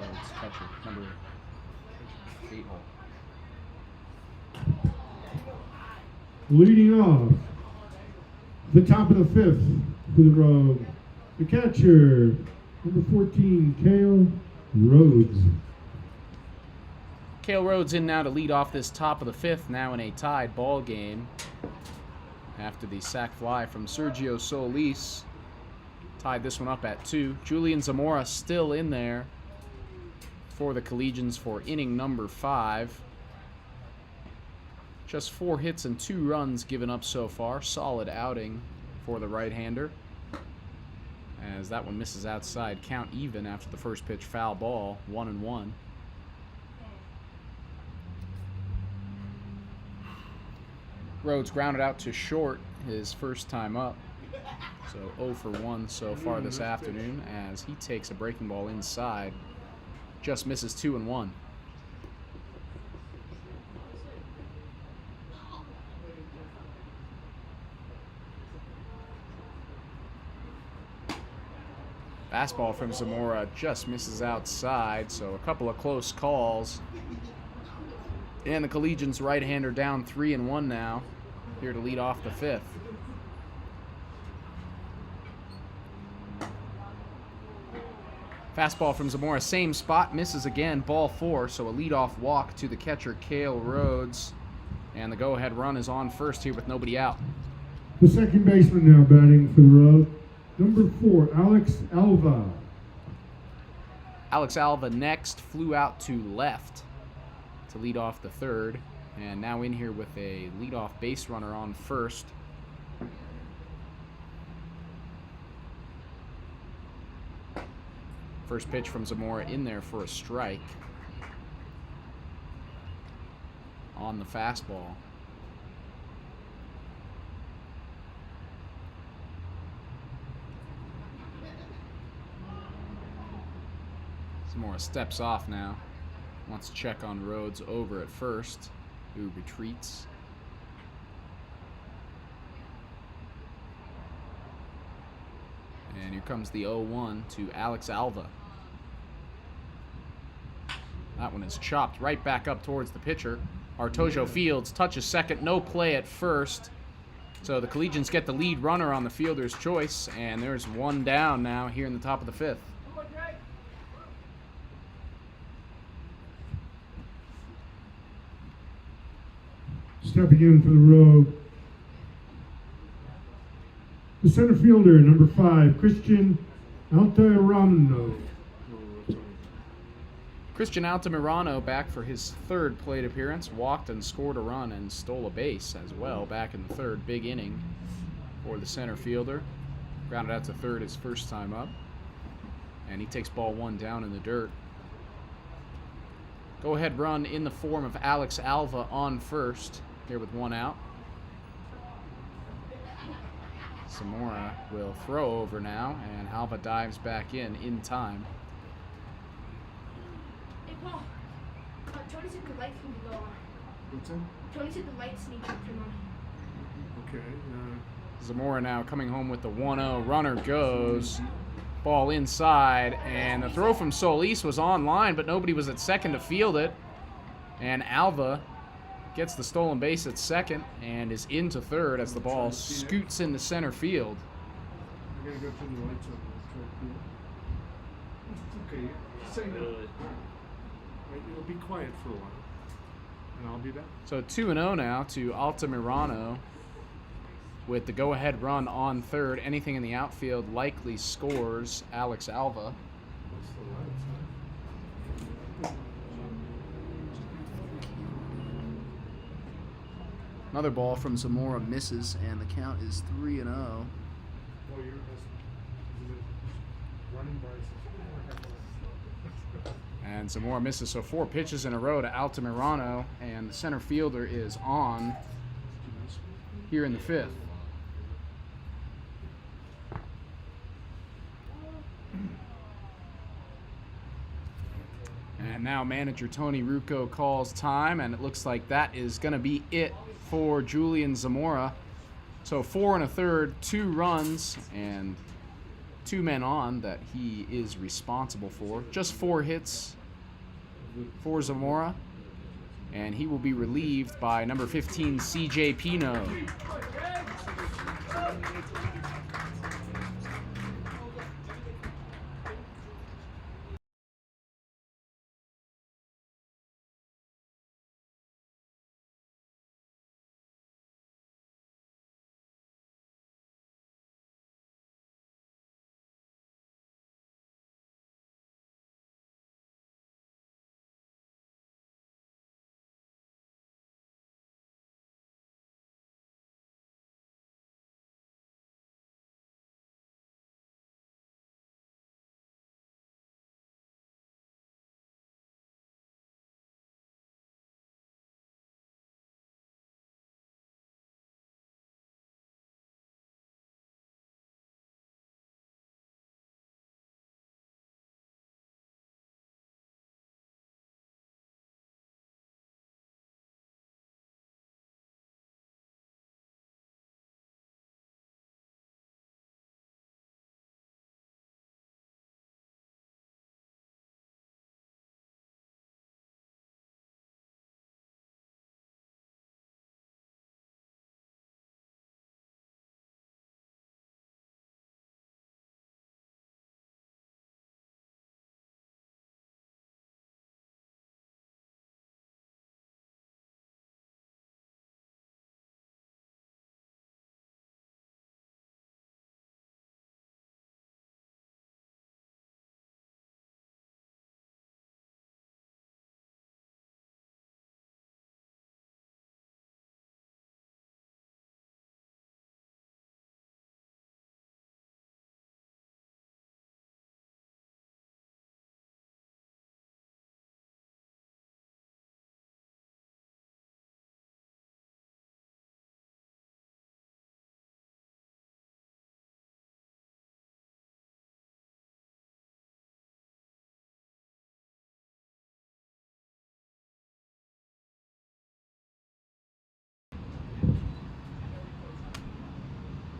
Rhodes, catcher, number 8 hole. Leading off the top of the fifth for the Rogue, the catcher, number 14, Cale Rhodes. Cale Rhodes in now to lead off this top of the fifth, now in a tied ball game. After the sac fly from Sergio Solis, tied this one up at 2. Julian Zamora still in there for the Collegians for inning number 5. Just 4 hits and 2 runs given up so far. Solid outing for the right-hander, as that one misses outside. Count even after the first pitch, foul ball, 1-1. Rhodes grounded out to short his first time up. So 0 for 1 so far this afternoon, as he takes a breaking ball inside. Just misses 2-1. Fastball from Zamora just misses outside, so a couple of close calls. And the Collegians right-hander down 3-1 now, here to lead off the fifth. Fastball from Zamora, same spot, misses again, ball 4, so a leadoff walk to the catcher, Cale Rhodes. And the go-ahead run is on first here with nobody out. The second baseman now batting for the Rogue, number 4, Alex Alva. Alex Alva next, flew out to left to lead off the third, and now in here with a leadoff base runner on first. First pitch from Zamora in there for a strike on the fastball. Zamora steps off now. Wants to check on Rhodes over at first, who retreats. And here comes the 0-1 to Alex Alva. That one is chopped right back up towards the pitcher. Artojo Fields touches second, no play at first. So the Collegians get the lead runner on the fielder's choice, and there's one down now here in the top of the fifth. Stepping in for the Rogue, the center fielder, number 5, Christian Altamirano. Christian Altamirano back for his third plate appearance, walked and scored a run and stole a base as well back in the third, big inning for the center fielder. Grounded out to third his first time up, and he takes ball 1 down in the dirt. Go-ahead run in the form of Alex Alva on first, here with 1 out. Zamora will throw over now, and Alva dives back in time. Hey, Paul. Tony said the lights need to go on. What's that? Tony said the lights need to turn on. Okay. Zamora now coming home with the 1-0. Runner goes. Ball inside, and the throw from Solis was on line, but nobody was at second to field it. And Alva gets the stolen base at second and is into third as the ball scoots into center field. I gotta go turn the lights on. It's okay. Say no. Right, it'll be quiet for a while, and I'll be back. So 2-0 now to Altamirano with the go-ahead run on third. Anything in the outfield likely scores Alex Alva. Another ball from Zamora misses, and the count is 3-0. And Zamora misses, so 4 pitches in a row to Altamirano, and the center fielder is on here in the fifth. And now manager Tony Rucco calls time, and it looks like that is going to be it for Julian Zamora. So 4 1/3, 2 runs, and 2 men on that he is responsible for. Just 4 hits for Zamora, and he will be relieved by number 15, CJ Pino.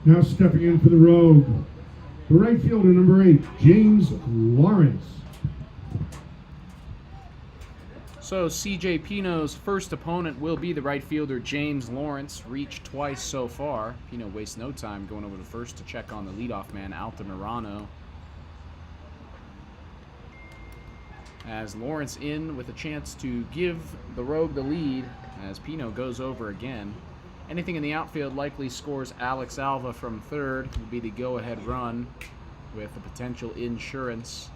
Now stepping in for the Rogue, the right fielder, number 8, James Lawrence. So CJ Pino's first opponent will be the right fielder, James Lawrence. Reached twice so far. Pino wastes no time going over to first to check on the leadoff man, Altamirano. As Lawrence in with a chance to give the Rogue the lead as Pino goes over again. Anything in the outfield likely scores Alex Alva from third. Will be the go-ahead run with the potential insurance.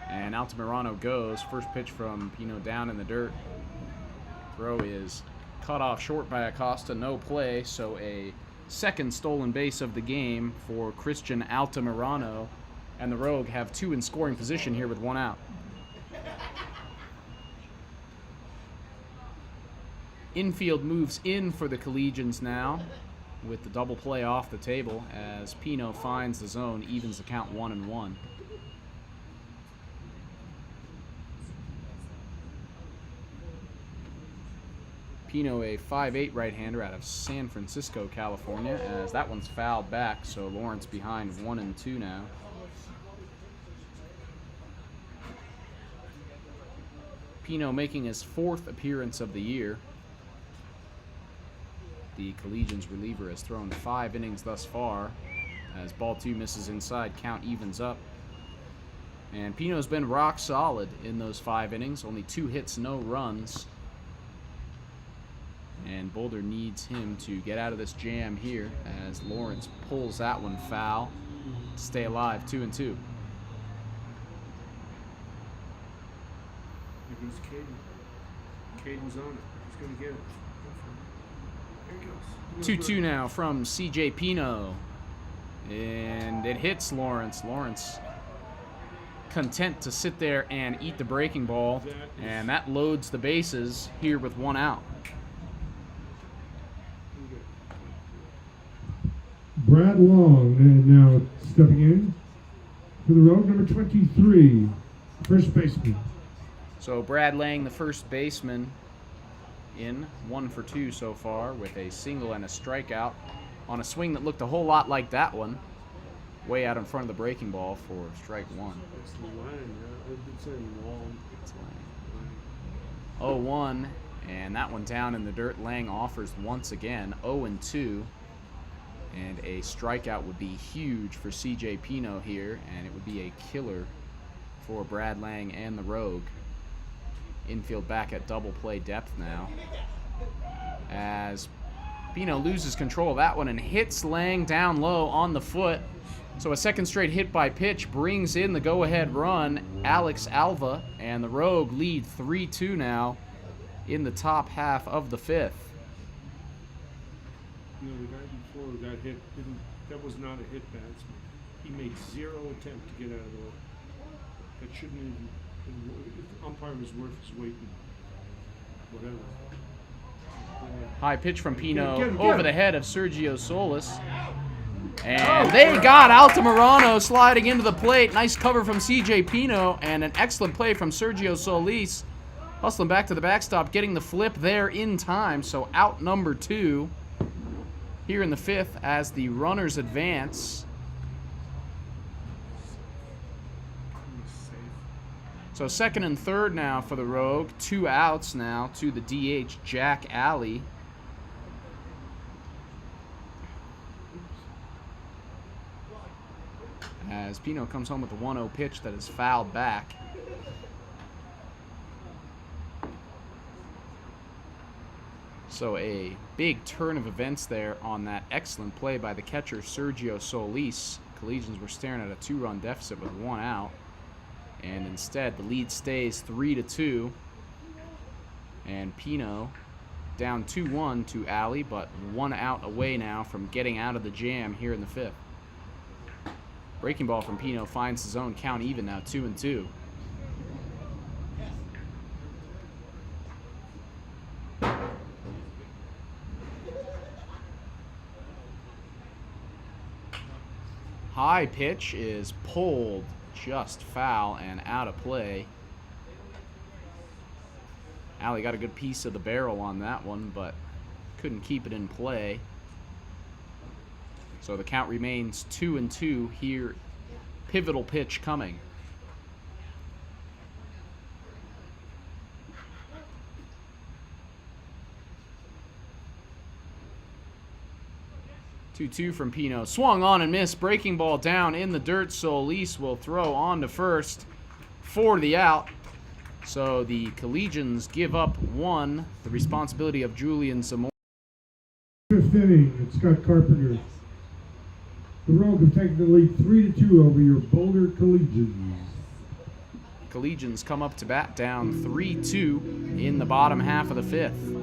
And Altamirano goes. First pitch from Pino down in the dirt. Throw is cut off short by Acosta. No play. So a second stolen base of the game for Christian Altamirano. And the Rogue have 2 in scoring position here with 1 out. Infield moves in for the Collegians now with the double play off the table as Pino finds the zone, evens the count 1-1. Pino, a 5'8" right-hander out of San Francisco, California, as that one's fouled back, so Lawrence behind 1-2 now. Pino making his 4th appearance of the year. The Collegians reliever has thrown 5 innings thus far. As ball 2 misses inside, count evens up. And Pino's been rock solid in those 5 innings. Only 2 hits, no runs. And Boulder needs him to get out of this jam here as Lawrence pulls that one foul to stay alive, 2-2. Here goes Caden. Caden's on it. He's going to get it. 2-2 now from CJ Pino. And it hits Lawrence. Lawrence content to sit there and eat the breaking ball. And that loads the bases here with 1 out. Brad Long, and now stepping in for the Rogue, number 23, first baseman. So Brad Lang, the first baseman, in 1 for 2 so far with a single and a strikeout on a swing that looked a whole lot like that one. way out in front of the breaking ball for strike one. It's the line, yeah. I've been saying long. It's Lang. 0-1, and that one down in the dirt. Lang offers once again. 0-2, and a strikeout would be huge for C.J. Pino here, and it would be a killer for Brad Lang and the Rogue. Infield back at double play depth now, as Pino loses control of that one and hits Lang down low on the foot. So a second straight hit by pitch brings in the go-ahead run, Alex Alva, and the Rogue lead 3-2 now in the top half of the fifth. You know, the guy before who got hit, that was not a hit batsman. He made zero attempt to get out of the way. That shouldn't even, the umpire was worth his weight in whatever. High pitch from Pino Get him. over the head of Sergio Solis. And they got Altamirano sliding into the plate. Nice cover from C.J. Pino and an excellent play from Sergio Solis. Hustling back to the backstop, getting the flip there in time. So out number 2 here in the fifth as the runners advance. So second and third now for the Rogue. 2 outs now to the DH, Jack Alley. As Pino comes home with a 1-0 pitch that is fouled back. So a big turn of events there on that excellent play by the catcher, Sergio Solis. Collegians were staring at a 2-run deficit with 1 out. And instead, the lead stays 3-2. And Pino down 2-1 to Alley, but 1 out away now from getting out of the jam here in the fifth. Breaking ball from Pino finds his own, count even now, 2-2. High pitch is pulled just foul and out of play. Alley got a good piece of the barrel on that one, but couldn't keep it in play. So the count remains 2-2 here. Pivotal pitch coming. Two from Pino. Swung on and missed. Breaking ball down in the dirt. Solis will throw on to first for the out. So the Collegians give up 1. The responsibility of Julian Zamora. Fifth inning, it's Scott Carpenter. The Rogue have taken the lead 3-2 over your Boulder Collegians. Collegians come up to bat down 3-2 in the bottom half of the fifth.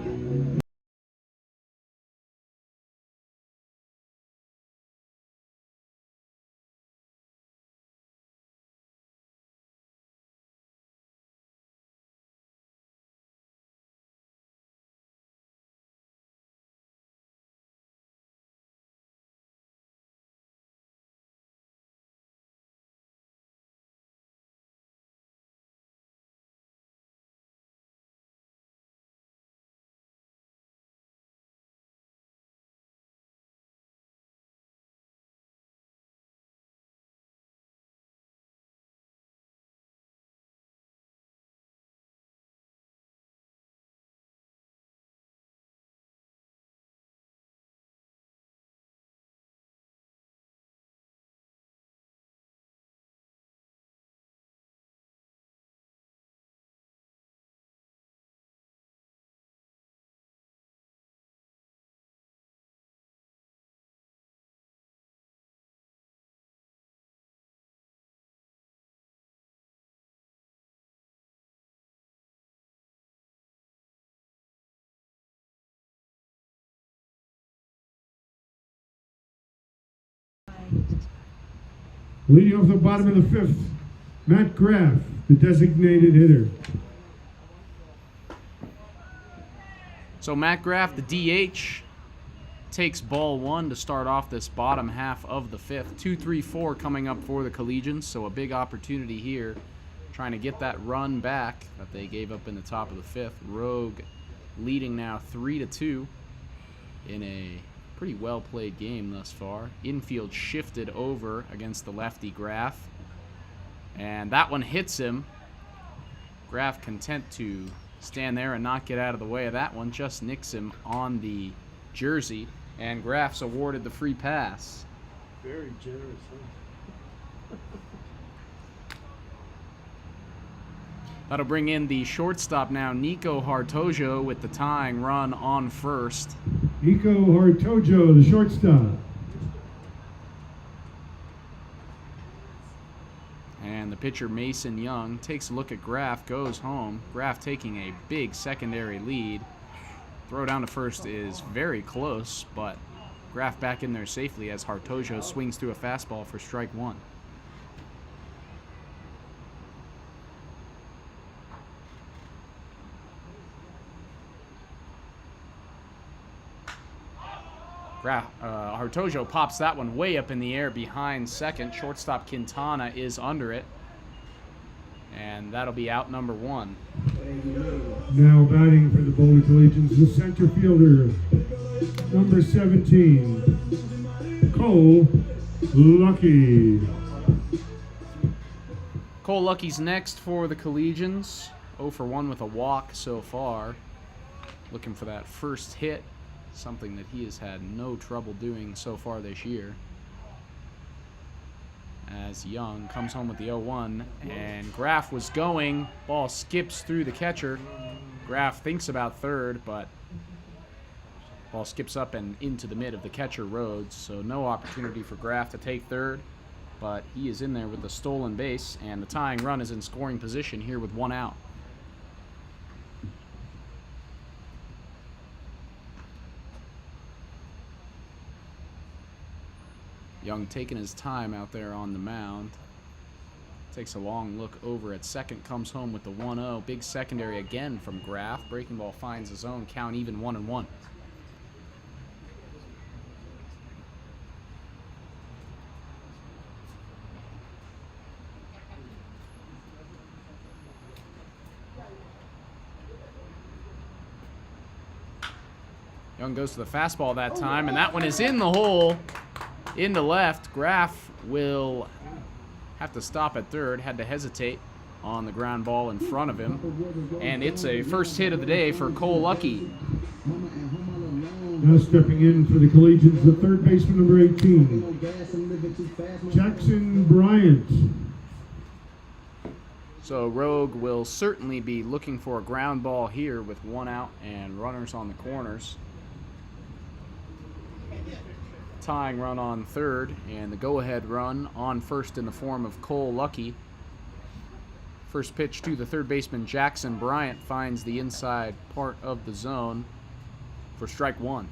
Leading off the bottom of the fifth, Matt Graff, the designated hitter. So Matt Graff, the DH, takes ball 1 to start off this bottom half of the fifth. 2-3-4 coming up for the Collegians, so a big opportunity here, trying to get that run back that they gave up in the top of the fifth. Rogue leading now 3-2 in a Pretty well played game thus far. Infield shifted over against the lefty Graff. And that one hits him. Graff content to stand there and not get out of the way of that one. Just nicks him on the jersey. And Graff's awarded the free pass. Very generous, huh? That'll bring in the shortstop now, Nico Hartojo, with the tying run on first. Nico Hartojo, the shortstop. And the pitcher, Mason Young, takes a look at Graff, goes home. Graff taking a big secondary lead. Throw down to first is very close, but Graff back in there safely as Hartojo swings through a fastball for strike one. Hartojo pops that one way up in the air behind second. Shortstop Quintana is under it. And that'll be out number one. Now batting for the Boulder Collegians, the center fielder, number 17, Cole Lucky. Cole Lucky's next for the Collegians. 0 for 1 with a walk so far. Looking for that first hit. Something that he has had no trouble doing so far this year. As Young comes home with the 0-1, and Graff was going. Ball skips through the catcher. Graff thinks about third, but ball skips up and into the mid of the catcher, Rhodes. So no opportunity for Graff to take third, but he is in there with the stolen base, and the tying run is in scoring position here with one out. Young taking his time out there on the mound. Takes a long look over at second, comes home with the 1-0. Big secondary again from Graff. Breaking ball finds his own, count even 1-1. Young goes to the fastball that time, and that one is in the hole. Into left. Graff will have to stop at third. Had to hesitate on the ground ball in front of him. And it's a first hit of the day for Cole Lucky. Now stepping in for the Collegians, the third baseman, number 18, Jackson Bryant. So Rogue will certainly be looking for a ground ball here with one out and runners on the corners. Tying run on third, and the go-ahead run on first in the form of Cole Lucky. First pitch to the third baseman, Jackson Bryant, finds the inside part of the zone for strike one.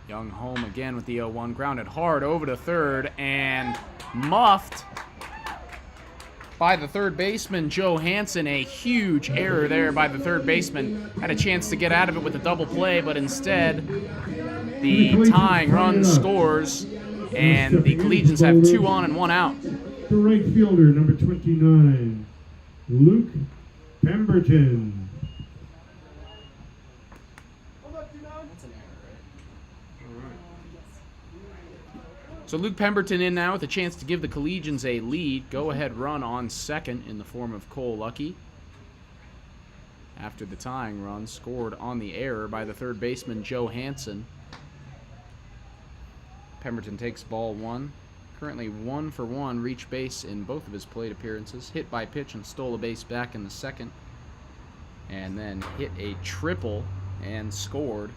Young home again with the 0-1, grounded hard over to third and muffed by the third baseman, Joe Hansen. A huge error there by the third baseman. Had a chance to get out of it with a double play, but instead the tying run scores, and the Collegians have 2 on and 1 out. The right fielder, number 29, Luke Pemberton. So Luke Pemberton in now with a chance to give the Collegians a lead. Go-ahead run on second in the form of Cole Lucky. After the tying run scored on the error by the third baseman, Joe Hansen. Pemberton takes ball one. Currently 1 for 1, reached base in both of his plate appearances. Hit by pitch and stole a base back in the second. And then hit a triple and scored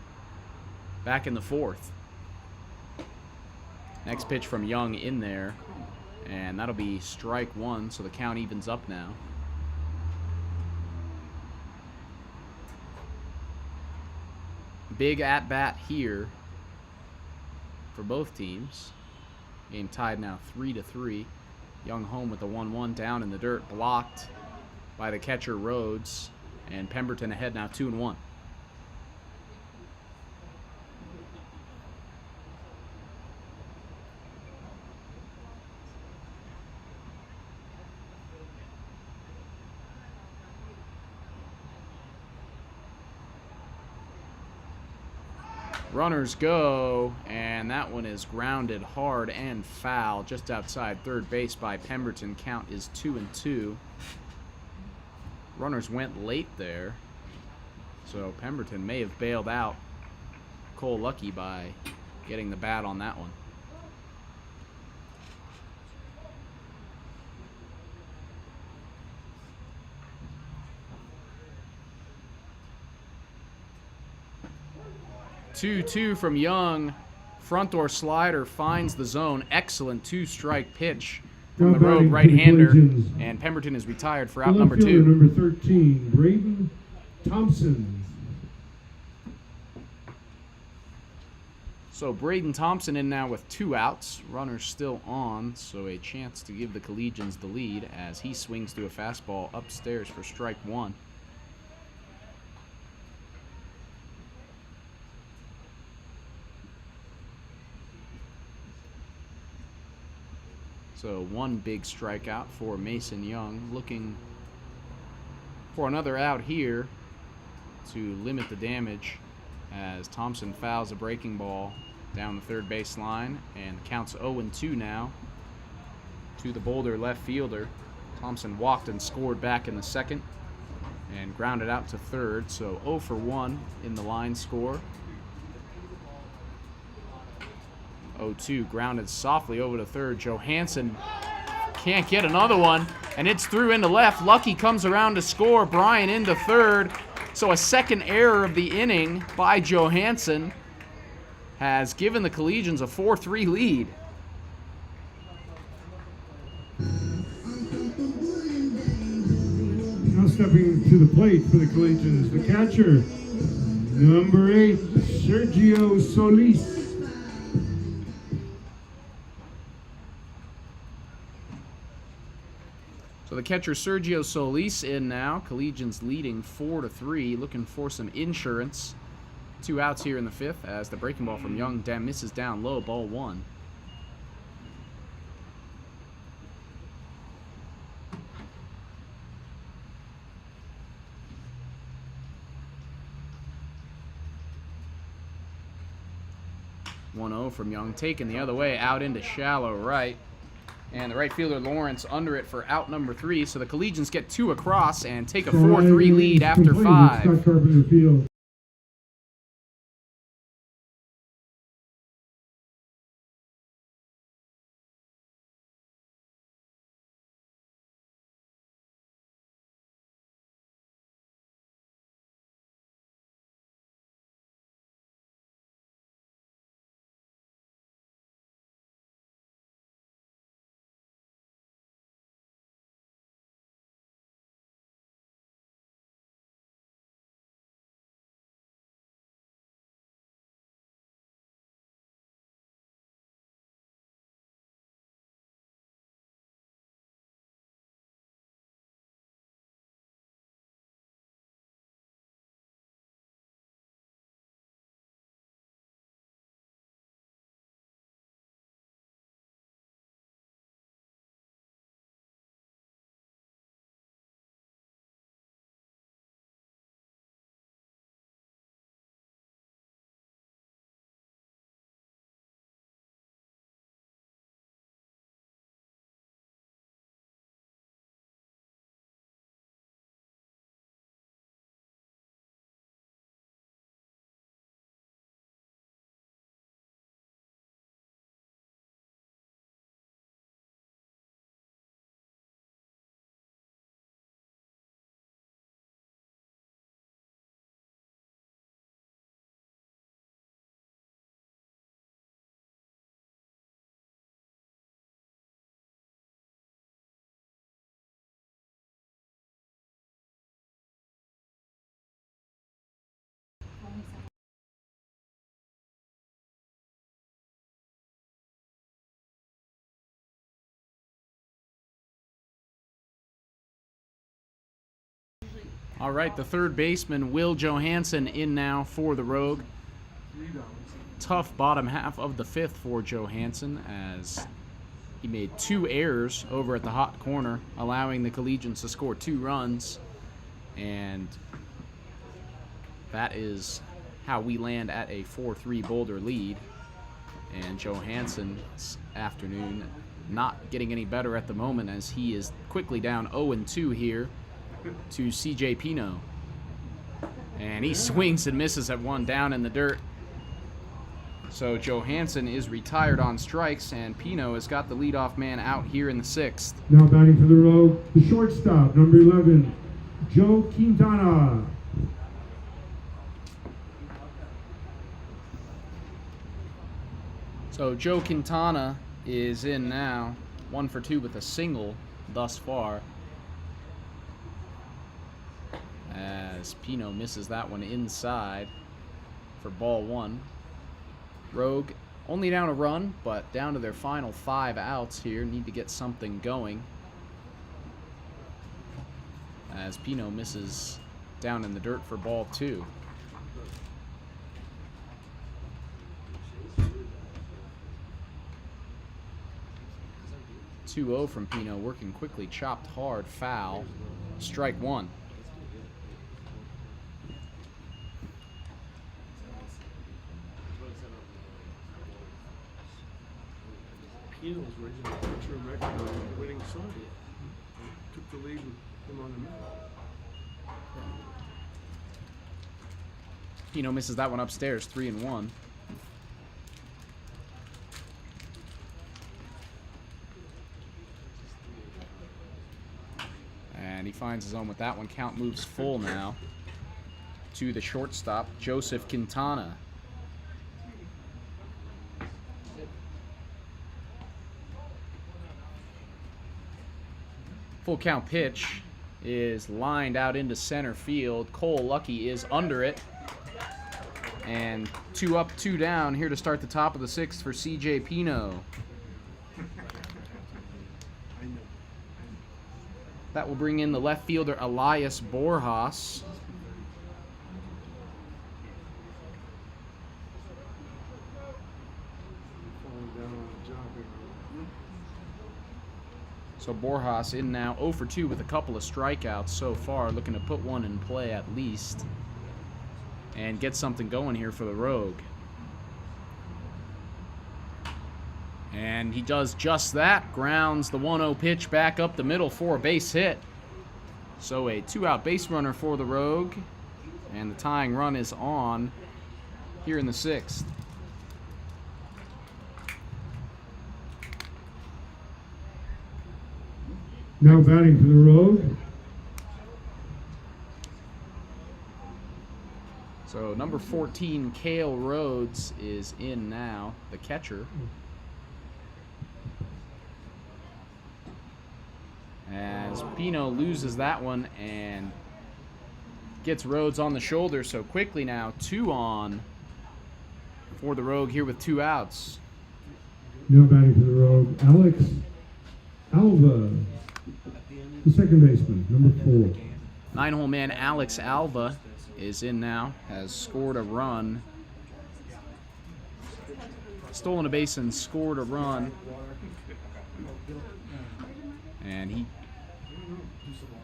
back in the fourth. Next pitch from Young in there, and that'll be strike one, so the count evens up now. Big at-bat here for both teams. Game tied now 3-3. Young home with the 1-1 down in the dirt, blocked by the catcher Rhodes, and Pemberton ahead now 2-1. Runners go, and that one is grounded hard and foul just outside third base by Pemberton. Count is 2-2. Runners went late there, so Pemberton may have bailed out Cole Lucky by getting the bat on that one. Two from Young. Front door slider finds the zone. Excellent two-strike pitch from the road right-hander. And Pemberton is retired for out number 2. Number 13, Braden Thompson. So Braden Thompson in now with 2 outs. Runners still on, so a chance to give the Collegians the lead as he swings through a fastball upstairs for strike 1. So 1 big strikeout for Mason Young, looking for another out here to limit the damage as Thompson fouls a breaking ball down the third base line and counts 0-2 now to the Boulder left fielder. Thompson walked and scored back in the second and grounded out to third, so 0 for 1 in the line score. 0-2 grounded softly over to third. Johansson can't get another one, and it's through into left. Lucky comes around to score. Bryan into third. So a second error of the inning by Johansson has given the Collegians a 4-3 lead. Now stepping to the plate for the Collegians, the catcher, number 8, Sergio Solis. So the catcher Sergio Solis in now. Collegians leading 4-3, looking for some insurance. 2 outs here in the 5th as the breaking ball from Young misses down low, ball 1. From Young, taken the other way out into shallow right. And the right fielder Lawrence under it for out number 3. So the Collegians get 2 across and take a 4-3 lead after 5. All right, the third baseman, Will Johansson, in now for the Rogue. Tough bottom half of the 5th for Johansson as he made 2 errors over at the hot corner, allowing the Collegians to score 2 runs. And that is how we land at a 4-3 Boulder lead. And Johansson's afternoon not getting any better at the moment as he is quickly down 0-2 here to CJ Pino. And he swings and misses at one down in the dirt. So Johansson is retired on strikes, and Pino has got the leadoff man out here in the 6th. Now batting for the Rogue, the shortstop, number 11, Joe Quintana. So Joe Quintana is in now, 1 for 2 with a single thus far, as Pino misses that one inside for ball 1. Rogue only down a run, but down to their final 5 outs here. Need to get something going, as Pino misses down in the dirt for ball 2. (2-0) from Pino, working quickly, chopped hard, foul, strike 1. Pino's original picture record on the winning side. Took the lead with him on the mound. Pino misses that one upstairs, 3-1. And he finds his own with that one. Count moves full now to the shortstop, Joseph Quintana. Full count pitch is lined out into center field. Cole Lucky is under it. And 2 up, 2 down here to start the top of the 6th for CJ Pino. That will bring in the left fielder Elias Borjas. Falling down on the job here. So Borjas in now 0 for 2 with a couple of strikeouts so far, looking to put one in play at least and get something going here for the Rogue. And he does just that, grounds the 1-0 pitch back up the middle for a base hit. So a 2-out base runner for the Rogue, and the tying run is on here in the 6th. Now batting for the Rogue, So number 14, Cale Rhodes, is in now, the catcher. As Pino loses that one and gets Rhodes on the shoulder. So quickly now, 2 on for the Rogue here with 2 outs. now batting for the Rogue, Alex Alva, the second baseman, number 4. 9-hole man Alex Alva is in now, has scored a run. Stolen a base and scored a run. And he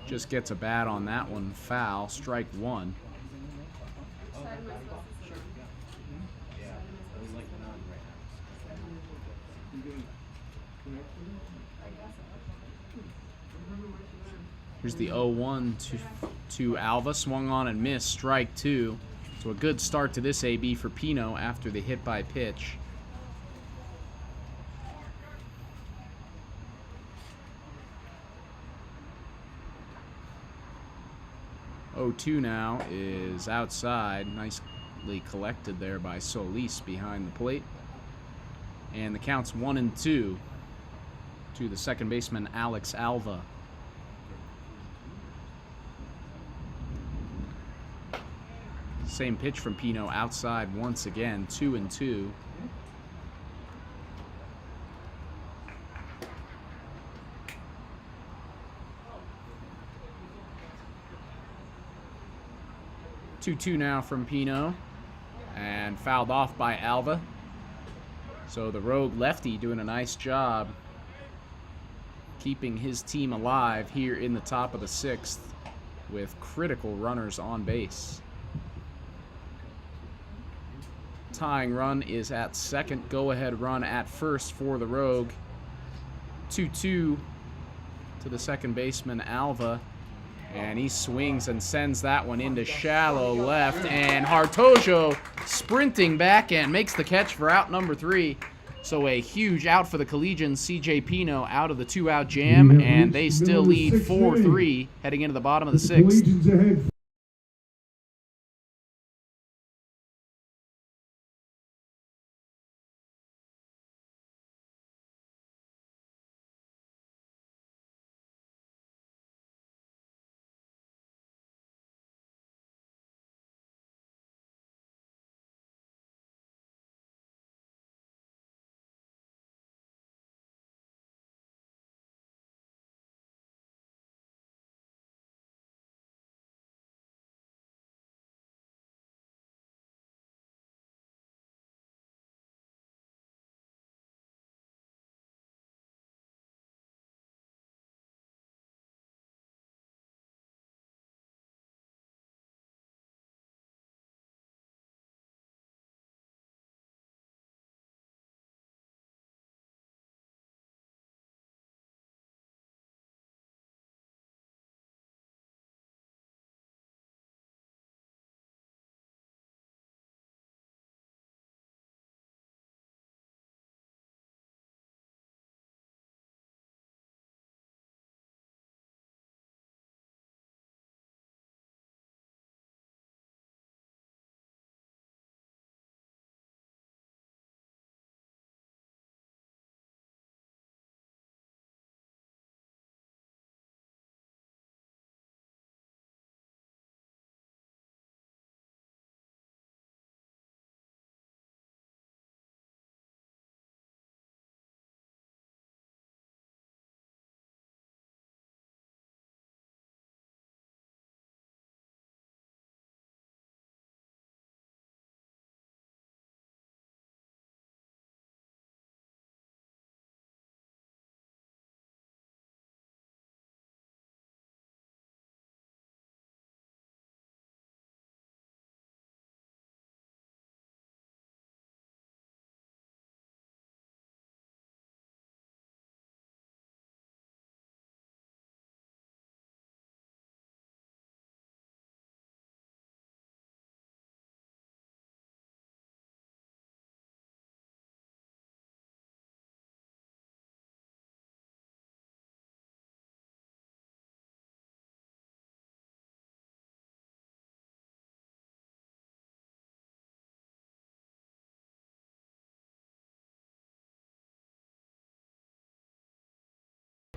just gets a bat on that one, foul, strike 1. Here's the 0-1 to Alva, swung on and missed, strike 2. So a good start to this AB for Pino after the hit by pitch. (0-2) now is outside, nicely collected there by Solis behind the plate. And the count's 1-2 to the second baseman Alex Alva. Same pitch from Pino, outside once again, 2-2. (2-2) now from Pino, and fouled off by Alva. So the Rogue lefty doing a nice job keeping his team alive here in the top of the 6th with critical runners on base. Tying run is at second. Go-ahead run at first for the Rogue. 2-2 to the second baseman, Alva. And he swings and sends that one into shallow left. And Hartojo sprinting back and makes the catch for out number 3. So a huge out for the Collegians. CJ Pino out of the 2-out jam. And they still lead 4-3 heading into the bottom of the 6th. Collegians ahead.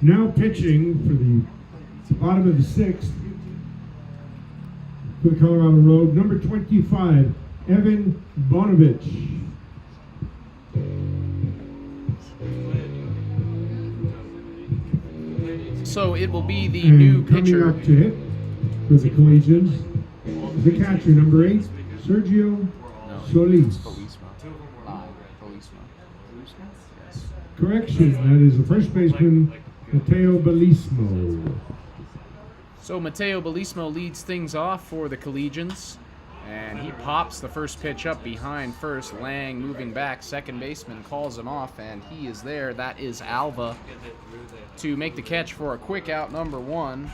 Now pitching for the bottom of the 6th for the Colorado Rogue, number 25, Evan Bonovich. So it will be the new pitcher. Coming up to hit for the Collegians, the catcher, number 8, Sergio Solis. Correction, that is the first baseman, Mateo Belismo. So Mateo Belismo leads things off for the Collegians. And he pops the first pitch up behind first. Lang moving back. Second baseman calls him off, and he is there. That is Alva to make the catch for a quick out number 1.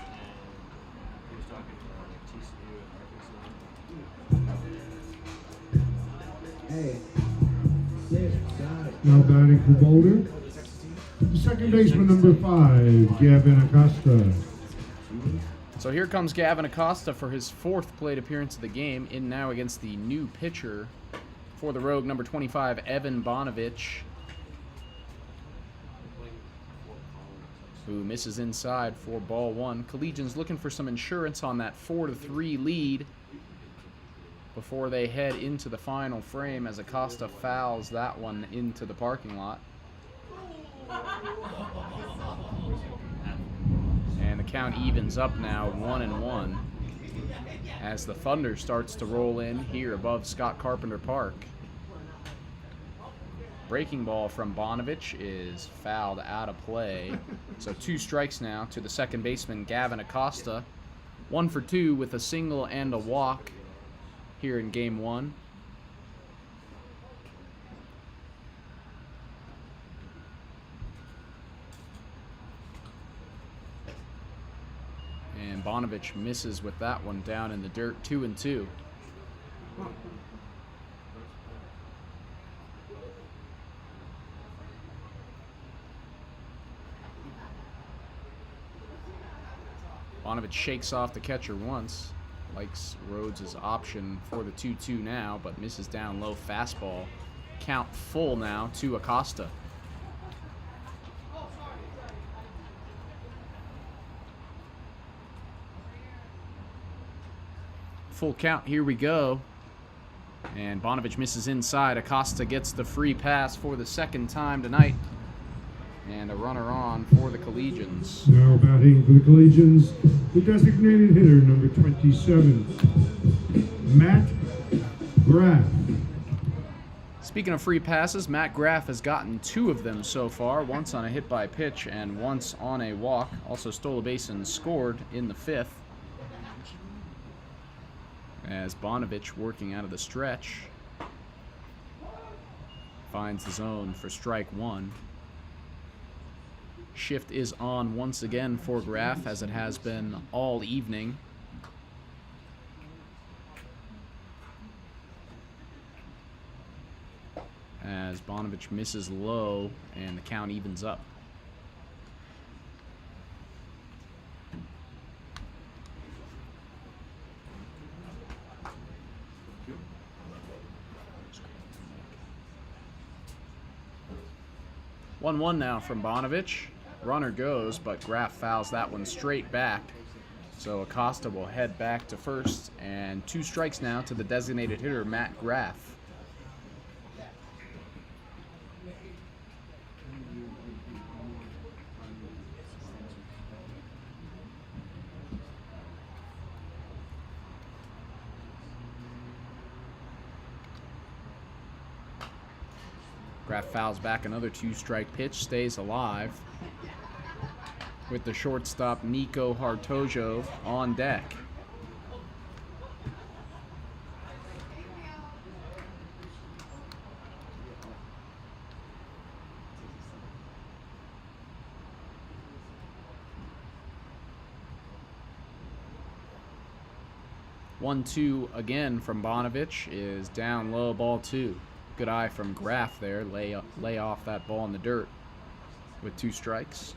Now batting for Boulder, the second baseman, number 5, Gavin Acosta. So here comes Gavin Acosta for his 4th plate appearance of the game, in now against the new pitcher for the Rogue, number 25, Evan Bonovich, who misses inside for ball 1. Collegians looking for some insurance on that 4-3 lead before they head into the final frame as Acosta fouls that one into the parking lot. And the count evens up now 1-1 as the thunder starts to roll in here above Scott Carpenter Park. Breaking ball from Bonovich is fouled out of play. So 2 strikes now to the second baseman, Gavin Acosta. 1 for 2 with a single and a walk here in game 1. And Bonovich misses with that one down in the dirt, 2-2. Bonovich shakes off the catcher once. Likes Rhodes' option for the 2-2 now, but misses down low fastball. Count full now to Acosta. Full count, here we go. And Bonovich misses inside. Acosta gets the free pass for the second time tonight. And a runner on for the Collegians. Now batting for the Collegians, the designated hitter, number 27, Matt Graff. Speaking of free passes, Matt Graff has gotten 2 of them so far, once on a hit by pitch and once on a walk. Also stole a base and scored in the 5th. As Bonovich, working out of the stretch, finds the zone for strike 1. Shift is on once again for Graff, as it has been all evening. As Bonovich misses low and the count evens up. One now from Bonovich. Runner goes, but Graff fouls that one straight back. So Acosta will head back to first, and 2 strikes now to the designated hitter, Matt Graff. Graff fouls back another 2-strike pitch, stays alive. With the shortstop Nico Hartojo on deck. One-two again from Bonovich is down low, ball 2. Good eye from Graff there, lay off that ball in the dirt with 2 strikes.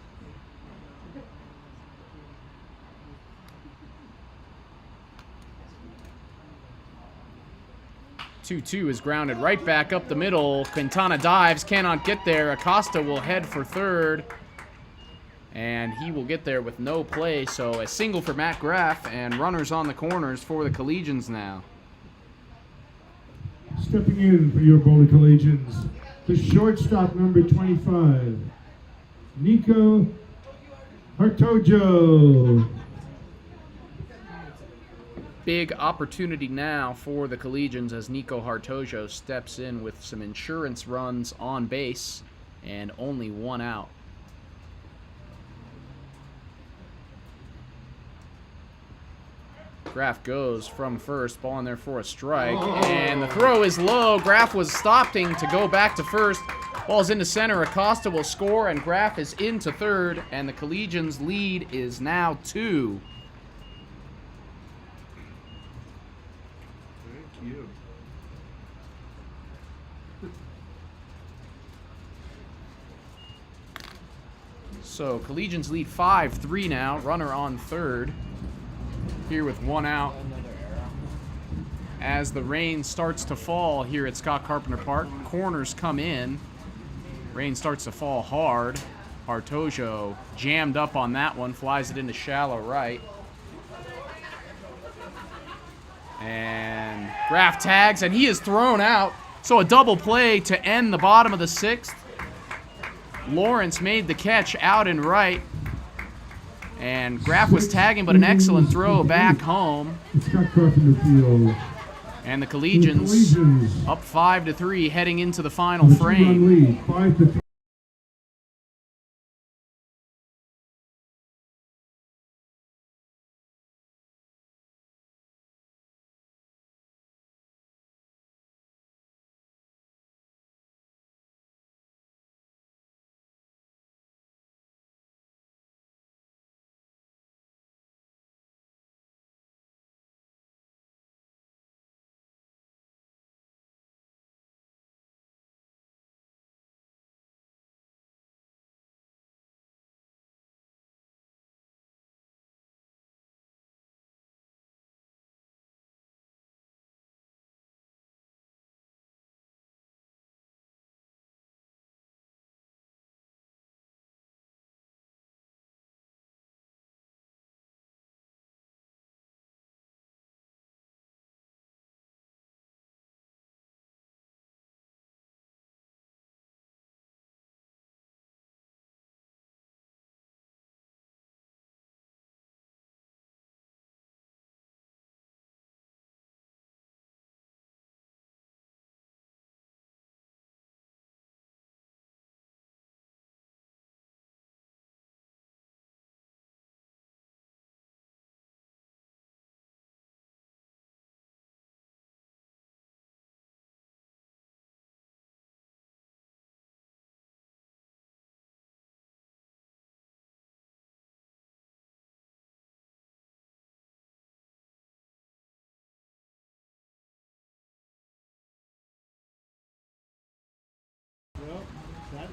Two is grounded right back up the middle. Quintana dives, cannot get there. Acosta will head for third, and he will get there with no play. So a single for Matt Graff, and runners on the corners for the Collegians now. Stepping in for your Boulder Collegians, the shortstop, number 25, Nico Hartojo. Big opportunity now for the Collegians as Nico Hartojo steps in with some insurance runs on base and only 1 out. Graff goes from first, ball in there for a strike, and the throw is low. Graff was stopping to go back to first. Ball's into center. Acosta will score, and Graff is into third, and the Collegians' lead is now 2. Thank you. So Collegians lead 5-3 now. Runner on third. Here with 1 out. As the rain starts to fall here at Scott Carpenter Park, corners come in. Rain starts to fall hard. Hartojo jammed up on that one, flies it into shallow right. And Graff tags, and he is thrown out. So a double play to end the bottom of the 6th. Lawrence made the catch out and right. And Graff was tagging, but an excellent throw back home. Scott Carpenter Field. And the Collegians up 5-3 heading into the final frame. 5-3.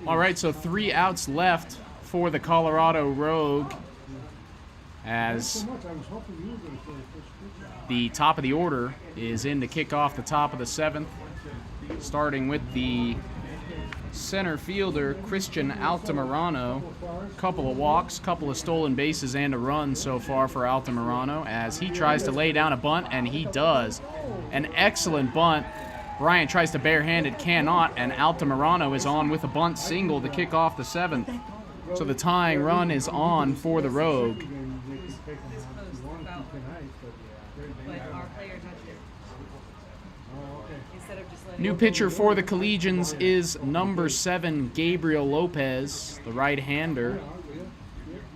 All right, so 3 outs left for the Colorado Rogue as the top of the order is in to kick off the top of the 7th, starting with the center fielder, Christian Altamirano. Couple of walks, couple of stolen bases, and a run so far for Altamirano as he tries to lay down a bunt, and he does. An excellent bunt. Bryant tries to barehanded, cannot, and Altamirano is on with a bunt single to kick off the 7th. So the tying run is on for the Rogue. This post about what our player touched it. Instead of just letting New pitcher for the Collegians is number 7, Gabriel Lopez, the right-hander,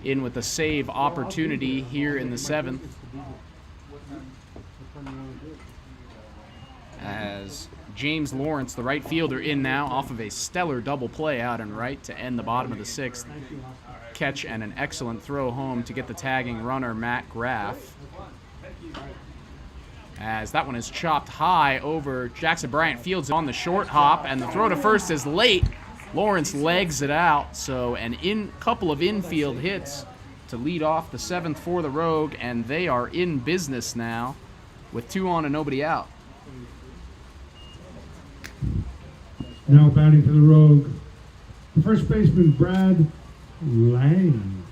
in with a save opportunity here in the 7th. As James Lawrence, the right fielder, in now off of a stellar double play out and right to end the bottom of the 6th. Catch and an excellent throw home to get the tagging runner, Matt Graff. As that one is chopped high over Jackson Bryant Fields on the short hop, and the throw to first is late. Lawrence legs it out, so an couple of infield hits to lead off the 7th for the Rogue, and they are in business now with 2 on and nobody out. Now batting for the Rogue, the first baseman, Brad Lang.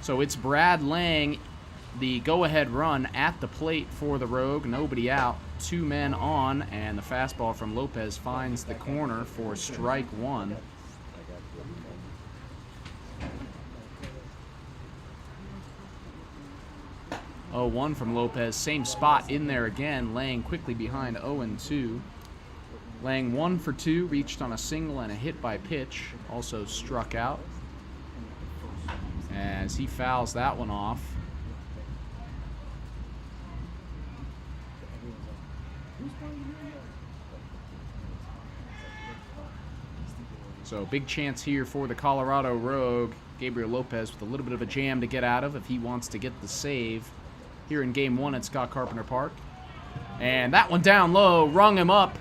So it's Brad Lang, the go-ahead run at the plate for the Rogue. Nobody out, 2 men on, and the fastball from Lopez finds the corner for strike 1. Oh, 1 from Lopez, same spot in there again. Lang quickly behind 0-2. Lang 1 for 2, reached on a single and a hit by pitch. Also struck out as he fouls that one off. So big chance here for the Colorado Rogue. Gabriel Lopez with a little bit of a jam to get out of if he wants to get the save here in Game 1 at Scott Carpenter Park. And that one down low, rung him up.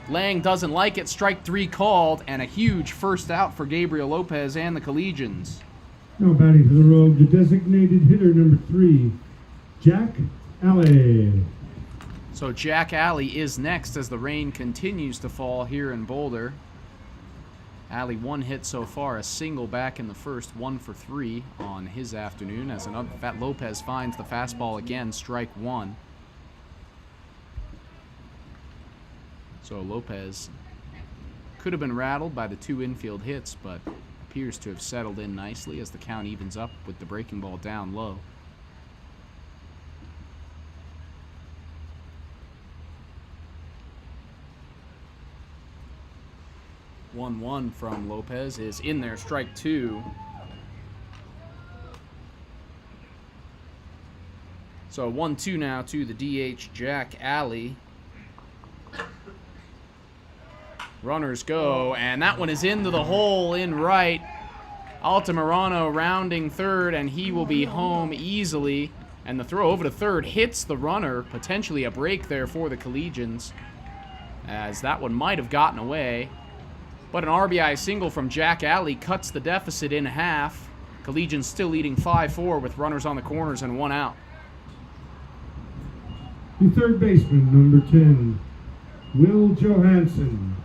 Lang doesn't like it. Strike 3 called, and a huge first out for Gabriel Lopez and the Collegians. Now batting for the Rogue, the designated hitter, number 3, Jack Alley. So Jack Alley is next as the rain continues to fall here in Boulder. Alley 1 hit so far, a single back in the first, 1 for 3 on his afternoon as another Fat Lopez finds the fastball again, strike 1. So Lopez could have been rattled by the 2 infield hits, but appears to have settled in nicely as the count evens up with the breaking ball down low. One from Lopez is in there, strike 2. So 1-2 now to the DH, Jack Alley. Runners go, and that one is into the hole in right. Altamirano rounding third, and he will be home easily. And the throw over to third hits the runner, potentially a break there for the Collegians, as that one might have gotten away. But an RBI single from Jack Alley cuts the deficit in half. Collegians still leading 5-4 with runners on the corners and 1 out. The third baseman, number 10, Will Johansson.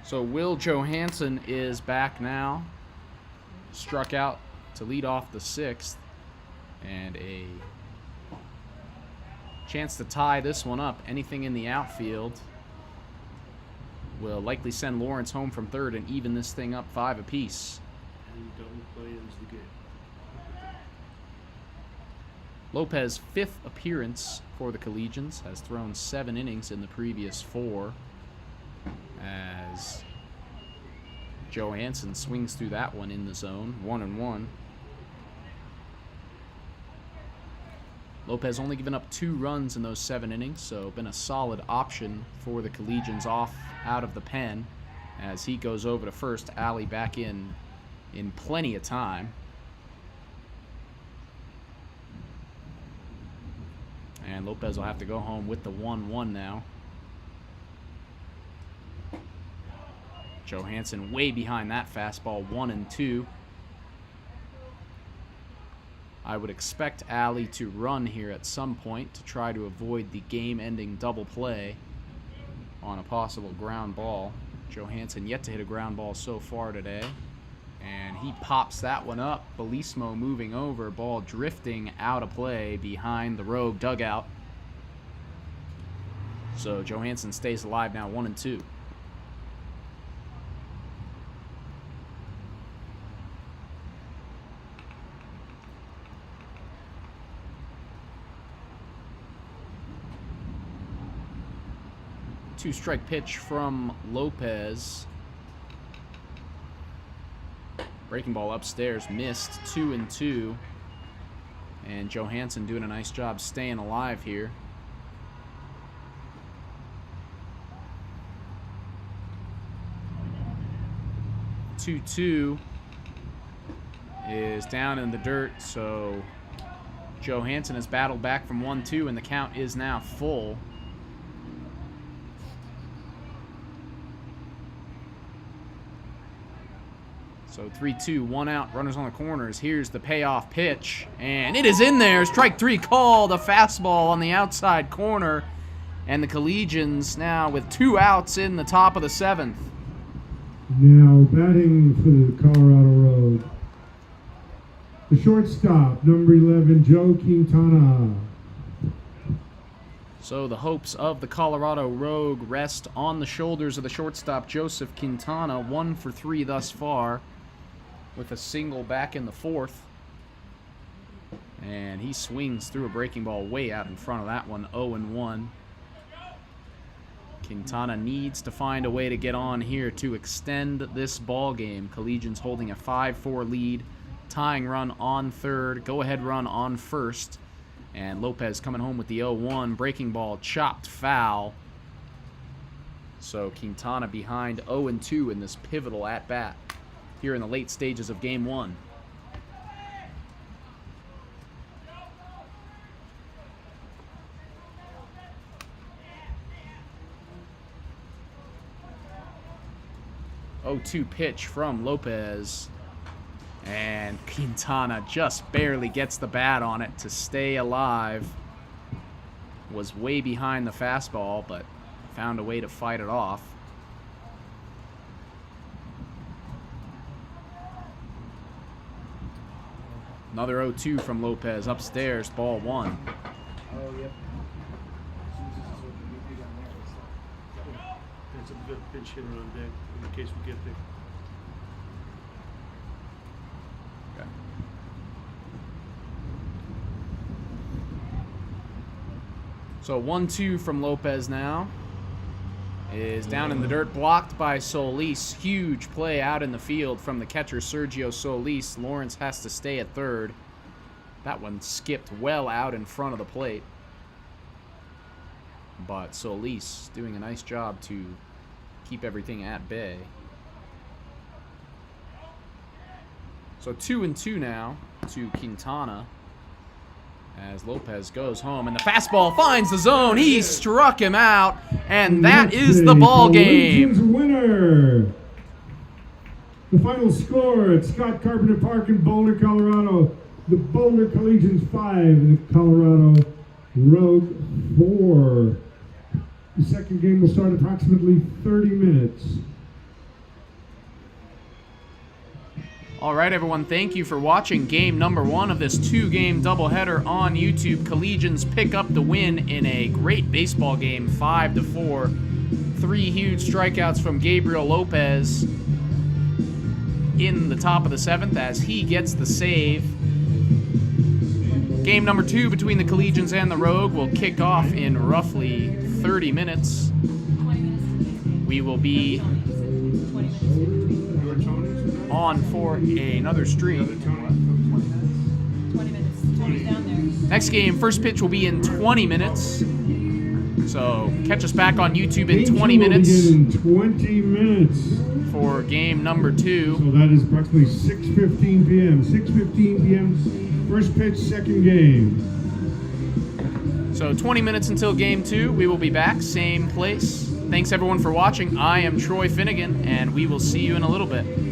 So Will Johansson is back now. Struck out to lead off the 6th. And a chance to tie this one up. Anything in the outfield will likely send Lawrence home from third and even this thing up 5 apiece. And double play ends the game. Lopez, 5th appearance for the Collegians, has thrown 7 innings in the previous 4. As Johansson swings through that one in the zone, 1-1. Lopez only given up 2 runs in those 7 innings, so been a solid option for the Collegians out of the pen as he goes over to first. Alley back in plenty of time. And Lopez will have to go home with the 1-1 now. Johansson way behind that fastball, 1-2. I would expect Alley to run here at some point to try to avoid the game-ending double play on a possible ground ball. Johansson yet to hit a ground ball so far today. And he pops that one up. Belismo moving over, ball drifting out of play behind the Rogue dugout. So Johansson stays alive now, 1-2. Two-strike pitch from Lopez. Breaking ball upstairs, missed, 2-2. And Johansson doing a nice job staying alive here. 2-2 is down in the dirt, so Johansson has battled back from 1-2, and the count is now full. So 3-2, 1 out, runners on the corners. Here's the payoff pitch, and it is in there. Strike 3 called, a fastball on the outside corner, and the Collegians now with 2 outs in the top of the 7th. Now batting for the Colorado Rogue, the shortstop, number 11, Joe Quintana. So the hopes of the Colorado Rogue rest on the shoulders of the shortstop, Joseph Quintana, 1 for 3 thus far, with a single back in the 4th. And he swings through a breaking ball way out in front of that one, 0-1. Quintana needs to find a way to get on here to extend this ball game. Collegians holding a 5-4 lead, tying run on third, go-ahead run on first. And Lopez coming home with the 0-1. Breaking ball chopped foul. So Quintana behind 0-2 in this pivotal at-bat here in the late stages of Game 1. Oh-2 pitch from Lopez. And Quintana just barely gets the bat on it to stay alive. Was way behind the fastball, but found a way to fight it off. Another 0-2 from Lopez upstairs, ball 1. Oh, yep. That's a good pinch hitter on deck in case we get there. Okay. So 1-2 from Lopez now. Is down in the dirt, blocked by Solis. Huge play out in the field from the catcher, Sergio Solis. Lawrence has to stay at third. That one skipped well out in front of the plate. But Solis doing a nice job to keep everything at bay. So 2-2 now to Quintana as Lopez goes home, and the fastball finds the zone. He struck him out, and that is the ball game. Winner. The final score at Scott Carpenter Park in Boulder, Colorado. The Boulder Collegians 5 and the Colorado Rogue 4. The second game will start approximately 30 minutes. All right, everyone, thank you for watching game number 1 of this 2-game doubleheader on YouTube. Collegians pick up the win in a great baseball game, 5-4. 3 huge strikeouts from Gabriel Lopez in the top of the 7th as he gets the save. Game number 2 between the Collegians and the Rogue will kick off in roughly 30 minutes. We will be on for another stream. 20 minutes. Tony's down there. Next game, first pitch will be in 20 minutes. So catch us back on YouTube in 20 minutes. In 20 minutes. For game number 2. So that is approximately 6:15 p.m. 6:15 p.m. First pitch, second game. So 20 minutes until game 2. We will be back, same place, Thanks everyone for watching. I am Troy Finnegan, and we will see you in a little bit.